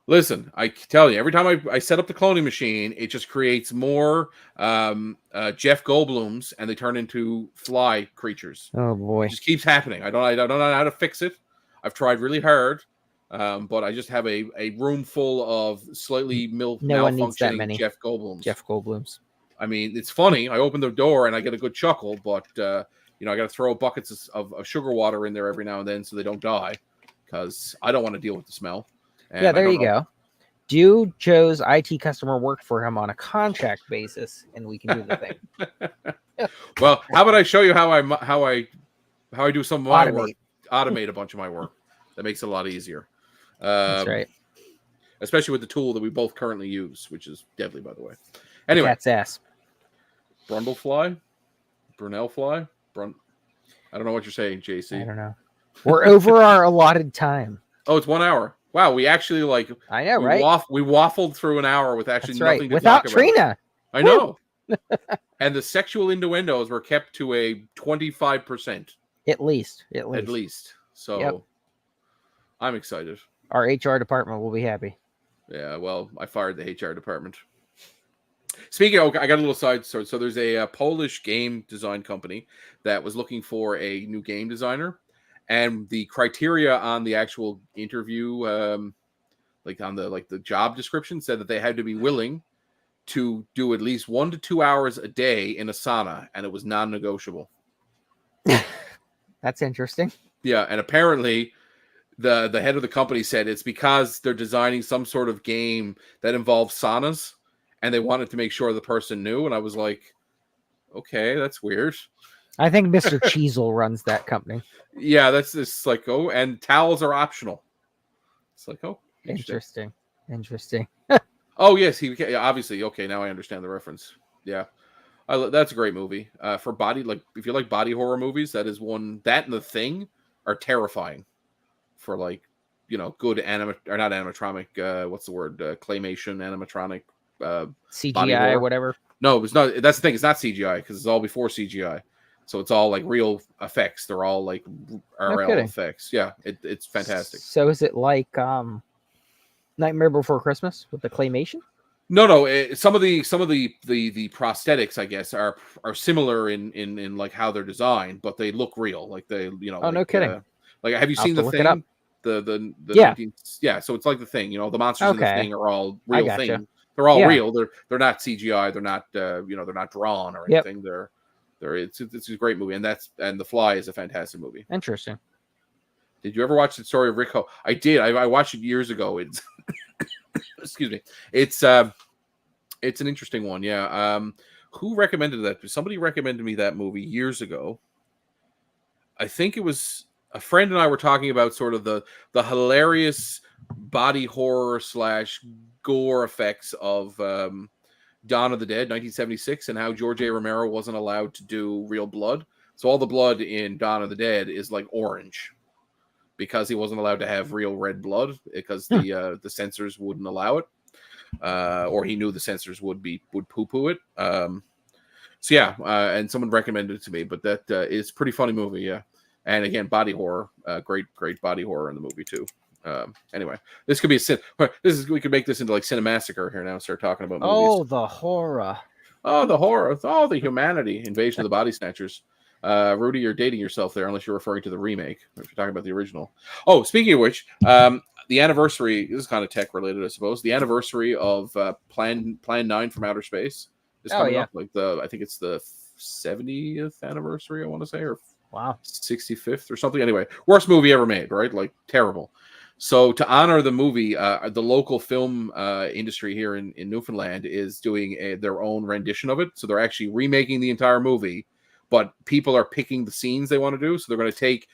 Listen, I tell you, every time I set up the cloning machine, it just creates more Jeff Goldblums, and they turn into fly creatures. Oh boy, it just keeps happening. I don't know how to fix it. I've tried really hard, but I just have a room full of slightly malfunctioning Jeff Goldblums. Jeff Goldblums. I mean, it's funny. I open the door and I get a good chuckle, but I got to throw buckets of sugar water in there every now and then so they don't die. because I don't want to deal with the smell. And Yeah, there you go. Do Joe's IT customer work for him on a contract basis, and we can do the thing. Well, how about I show you how I do some of my work? Automate a bunch of my work. That makes it a lot easier. That's right. Especially with the tool that we both currently use, which is deadly, by the way. Anyway, cat's ass. Brundlefly, Brunelfly, I don't know what you're saying, JC. I don't know. We're over our allotted time. Oh, it's 1 hour. Wow, we actually I know, right? We waffled through an hour with actually That's nothing right. to Without talk Trina. about. I know. And the sexual innuendos were kept to a 25%. At least. So yep. I'm excited. Our HR department will be happy. Yeah, well, I fired the HR department. Speaking of, I got a little side story. So there's a Polish game design company that was looking for a new game designer, and the criteria on the actual interview, like on the job description, said that they had to be willing to do at least 1 to 2 hours a day in a sauna, and it was non-negotiable. That's interesting. Yeah, and apparently the head of the company said it's because they're designing some sort of game that involves saunas, and they wanted to make sure the person knew. And I was like, okay, that's weird. I think Mr. Cheezel runs that company. Yeah, that's just like, oh, and towels are optional. It's like, oh, interesting. Oh, yes, obviously. Okay, now I understand the reference. Yeah. That's a great movie. For body, like if you like body horror movies, that is one. That and The Thing are terrifying. For like, good not animatronic. What's the word? Claymation, animatronic, CGI or whatever. No, it's not. That's the thing. It's not CGI because it's all before CGI. So it's all like real effects. They're all like RL effects. Yeah, it's fantastic. So is it like Nightmare Before Christmas with the claymation? No. Some of the prosthetics, I guess, are similar in like how they're designed, but they look real. Like they, Oh, no kidding. Like, have you seen The Thing? The yeah. Yeah. So it's like The Thing. The monsters in The Thing are all real things. They're all real. They're not CGI. They're not they're not drawn or anything. Yep. It's a great movie, and The Fly is a fantastic movie. Interesting. Did you ever watch the story of Rick Ho? I did. I watched it years ago. It's excuse me. It's an interesting one. Yeah. Who recommended that? Somebody recommended me that movie years ago. I think it was a friend and I were talking about sort of the hilarious body horror / gore effects of Dawn of the Dead, 1976, and how George A. Romero wasn't allowed to do real blood. So all the blood in Dawn of the Dead is like orange because he wasn't allowed to have real red blood because the censors wouldn't allow it, or he knew the censors would poo-poo it. So yeah, and someone recommended it to me, but that is a pretty funny movie, yeah. And again, body horror, great body horror in the movie too. Anyway, this could be we could make this into like Cinemassacre here now and start talking about movies. Oh, the horror. Oh, the horror. Oh, the humanity. Invasion of the Body Snatchers. Rudy, you're dating yourself there unless you're referring to the remake. If you're talking about the original. Oh, speaking of which, the anniversary, this is kind of tech related, I suppose. The anniversary of Plan 9 from Outer Space is coming up. Like I think it's the 70th anniversary, I want to say, or wow, 65th or something. Anyway, worst movie ever made, right? Like terrible. So to honor the movie, the local film industry here in Newfoundland is doing their own rendition of it. So they're actually remaking the entire movie, but people are picking the scenes they want to do. So they're going to take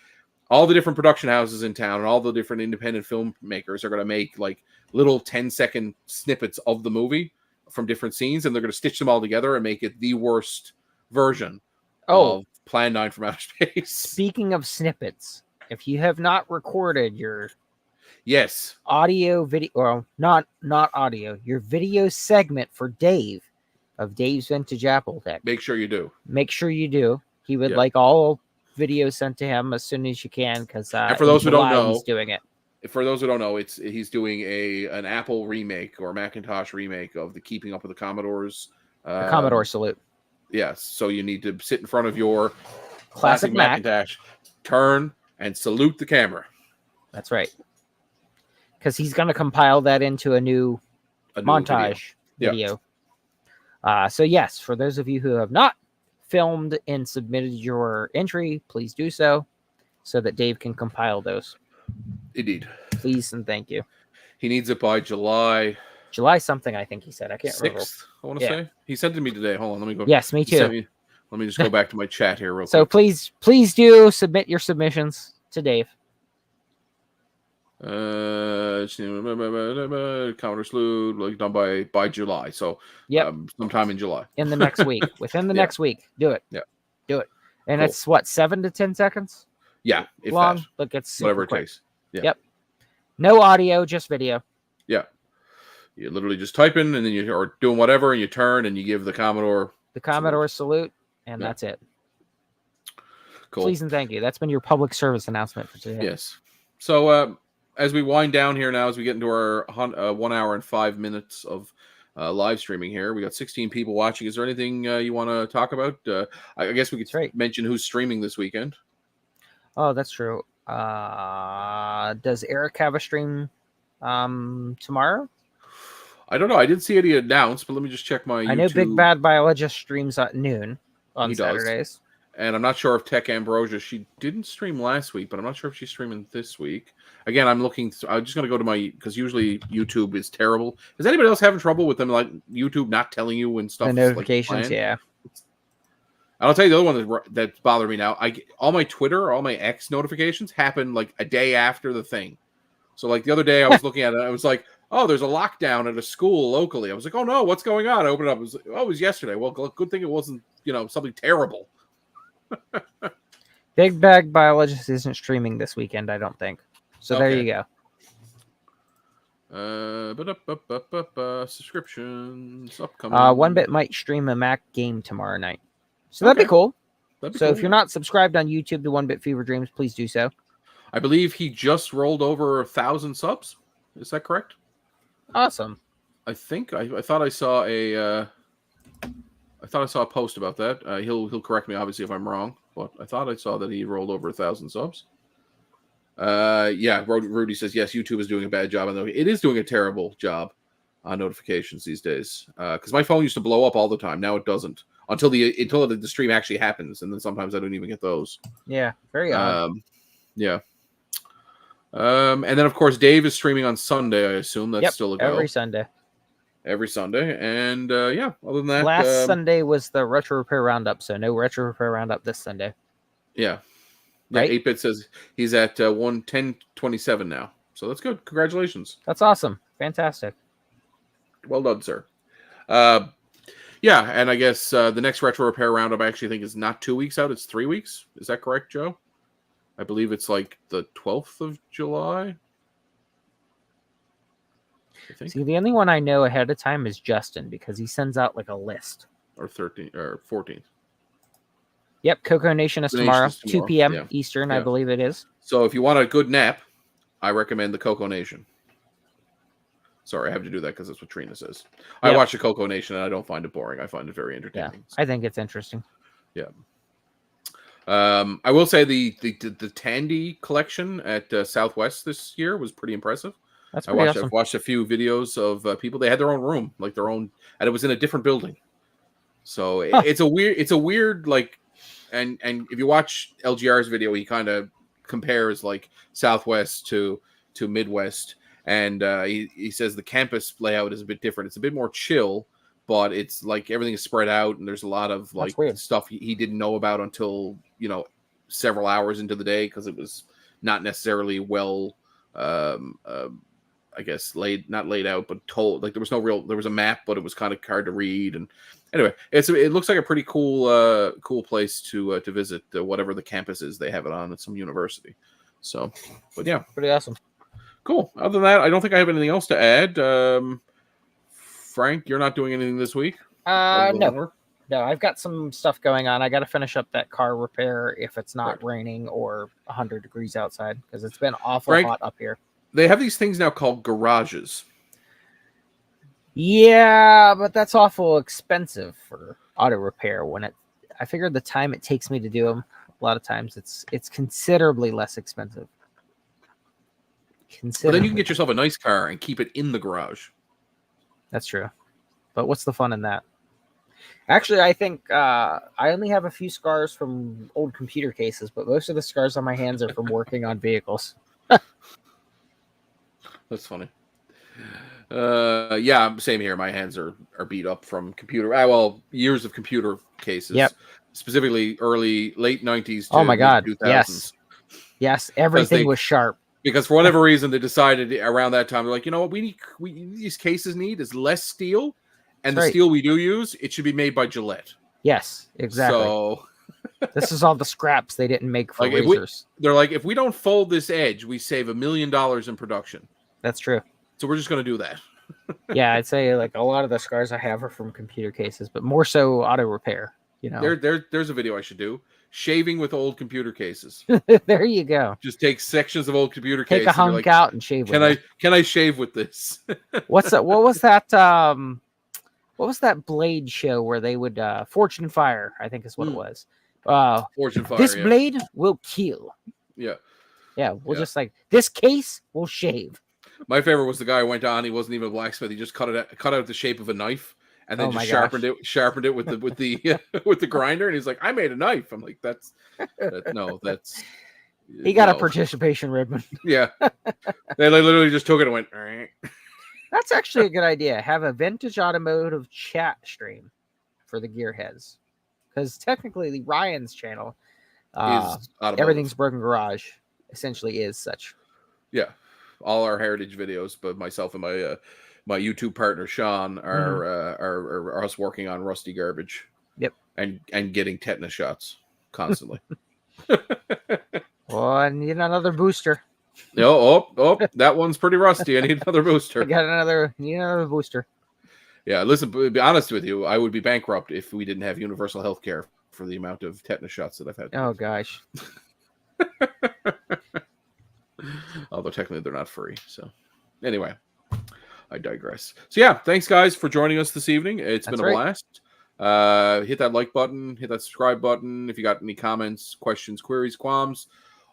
all the different production houses in town and all the different independent filmmakers are going to make like little 10-second snippets of the movie from different scenes, and they're going to stitch them all together and make it the worst version of Plan 9 from Outer Space. Speaking of snippets, if you have not recorded your audio video, or not audio, your video segment for Dave of Dave's Vintage Apple Tech, make sure you do. He would like all videos sent to him as soon as you can, because for those who don't know, he's doing it. For those who don't know, he's doing an Apple remake or Macintosh remake of the Keeping Up with the Commodores. The Commodore Salute. Yes, so you need to sit in front of your classic Macintosh, turn and salute the camera. That's right. Because he's going to compile that into a new montage video. So yes, for those of you who have not filmed and submitted your entry, please do so that Dave can compile those. Indeed. Please and thank you. He needs it by July something, I think he said. I can't 6th, remember. I want to say. He sent it to me today. Hold on, let me go. Yes, me too. Let me just go back to my chat here real quick. So please do submit your submissions to Dave. Commodore Salute, like done by July. So sometime in July. In the next week. Within the next week. Do it. Yeah. Do it. And Cool. it's what, 7 to 10 seconds? Yeah, if long, that. but it's Whatever it quick. takes. Yeah. Yep. No audio, just video. Yeah. You literally just type in and then you're doing whatever and you turn and you give the Commodore salute, and that's it. Cool. Please and thank you. That's been your public service announcement for today. Yes. So as we wind down here now, as we get into our 1 hour and 5 minutes of live streaming here, we got 16 people watching. Is there anything you want to talk about? I guess we could mention who's streaming this weekend. Oh, that's true. Does Eric have a stream tomorrow? I don't know. I didn't see any announced, but let me just check my YouTube. I know Big Bad Biologist streams at noon on Saturdays. And I'm not sure if Tech Ambrosia, she didn't stream last week, but I'm not sure if she's streaming this week. Again, I'm just going to go to because usually YouTube is terrible. Is anybody else having trouble with them, like YouTube not telling you when stuff? The notifications, yeah. And I'll tell you the other one that's bothering me now. All my Twitter, all my X notifications happen like a day after the thing. So like the other day I was looking at it, I was like, oh, there's a lockdown at a school locally. I was like, oh no, what's going on? I opened it up. It was, it was yesterday. Well, good thing it wasn't, something terrible. Big Bag Biologist isn't streaming this weekend, I don't think. So there you go. Subscriptions upcoming. One Bit might stream a Mac game tomorrow night. So that'd be cool. If you're not subscribed on YouTube to One Bit Fever Dreams, please do so. I believe he just rolled over 1,000 subs. Is that correct? Awesome. I think I thought I saw a post about that. He'll correct me obviously if I'm wrong, but I thought I saw that he rolled over 1,000 subs. Rudy says yes. YouTube is doing a bad job, and it is doing a terrible job on notifications these days. Because my phone used to blow up all the time. Now it doesn't until the stream actually happens, and then sometimes I don't even get those. Yeah, very odd. Yeah. And then of course Dave is streaming on Sunday. I assume that's still a go. Every Sunday. And other than that, last Sunday was the Retro Repair Roundup, so no Retro Repair Roundup this Sunday. Yeah. Right? 8-Bit says he's at 110.27 now, so that's good. Congratulations. That's awesome. Fantastic. Well done, sir. And I guess the next Retro Repair Roundup I actually think is not 2 weeks out; it's 3 weeks. Is that correct, Joe? I believe it's like the 12th of July. See, the only one I know ahead of time is Justin because he sends out like a list. Or 13th or 14th. Yep, Coco Nation is tomorrow, 2 p.m. Eastern, I believe it is. So if you want a good nap, I recommend the Coco Nation. Sorry, I have to do that because that's what Trina says. I watch the Coco Nation and I don't find it boring. I find it very entertaining. Yeah, I think it's interesting. Yeah. I will say the Tandy collection at Southwest this year was pretty impressive. That's pretty awesome. I've watched a few videos of people. They had their own room, like their own, and it was in a different building. So it's a weird like, and if you watch LGR's video, he kind of compares like Southwest to Midwest, and he says the campus layout is a bit different. It's a bit more chill, but it's like everything is spread out, and there's a lot of like stuff he didn't know about until several hours into the day because it was not necessarily well. I guess not laid out, but told. Like there was a map, but it was kind of hard to read. And anyway, it looks like a pretty cool place to visit. Whatever the campus is, they have it on at some university. So, but yeah, pretty awesome. Cool. Other than that, I don't think I have anything else to add. Frank, you're not doing anything this week? No, I've got some stuff going on. I got to finish up that car repair if it's not raining or 100 degrees outside because it's been awful hot up here. They have these things now called garages. Yeah, but that's awful expensive for auto repair. I figure the time it takes me to do them, a lot of times it's considerably less expensive. But then you can get yourself a nice car and keep it in the garage. That's true. But what's the fun in that? Actually, I think I only have a few scars from old computer cases, but most of the scars on my hands are from working on vehicles. That's funny. Yeah, same here. My hands are beat up from computer. Well, years of computer cases. Yep. Specifically, late 90s to Oh my mid God. 2000s. Yes. Everything was sharp. Because for whatever reason, they decided around that time, they're like, you know what, these cases need is less steel, and That's right. steel we do use, it should be made by Gillette. Yes, exactly. So this is all the scraps they didn't make for like razors. They're like, if we don't fold this edge, we save $1 million in production. That's true. So we're just going to do that. Yeah, I'd say like a lot of the scars I have are from computer cases, but more so auto repair. You know, there's a video I should do. Shaving with old computer cases. There you go. Just take sections of old computer cases. Take a hunk out and shave. Can I shave with this? What's that? What was that? What was that Blade show where they would Fortune Fire? I think is what it was. Fortune Fire. This blade will kill. Yeah. Yeah. We'll just like this case will shave. My favorite was the guy who went on. He wasn't even a blacksmith. He just cut out the shape of a knife. And then just sharpened it with the with the grinder, and he's like, "I made a knife." I'm like, "That's he got a participation ribbon." Yeah, they literally just took it and went. That's actually a good idea. Have a vintage automotive chat stream for the gearheads, because technically the Ryan's channel, Everything's Broken Garage, essentially is such. Yeah, all our heritage videos, but myself and my YouTube partner Sean are us working on rusty garbage. Yep. And getting tetanus shots constantly. Well, I need another booster. Oh, that one's pretty rusty. I need another booster. Need another booster. Yeah, listen, to be honest with you, I would be bankrupt if we didn't have universal health care for the amount of tetanus shots that I've had. Oh gosh. Although technically they're not free. So anyway. I digress. So yeah, thanks guys for joining us this evening. It's been a blast. Hit that like button, hit that subscribe button. If you got any comments, questions, queries, qualms,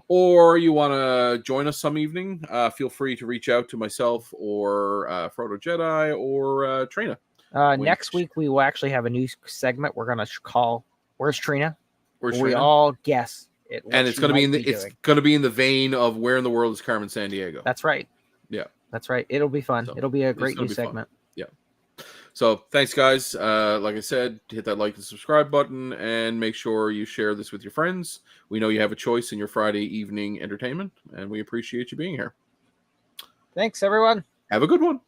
or you want to join us some evening, feel free to reach out to myself or Frodo Jedi or Trina. Next week we will actually have a new segment we're going to call "Where's Trina?" Where's we Trina? all guess it, and it's going to be in the vein of "Where in the World is Carmen Sandiego?" That's right. Yeah. That's right. It'll be fun. It'll be a great new segment. Fun. Yeah. So thanks, guys. Like I said, hit that like and subscribe button and make sure you share this with your friends. We know you have a choice in your Friday evening entertainment, and we appreciate you being here. Thanks, everyone. Have a good one.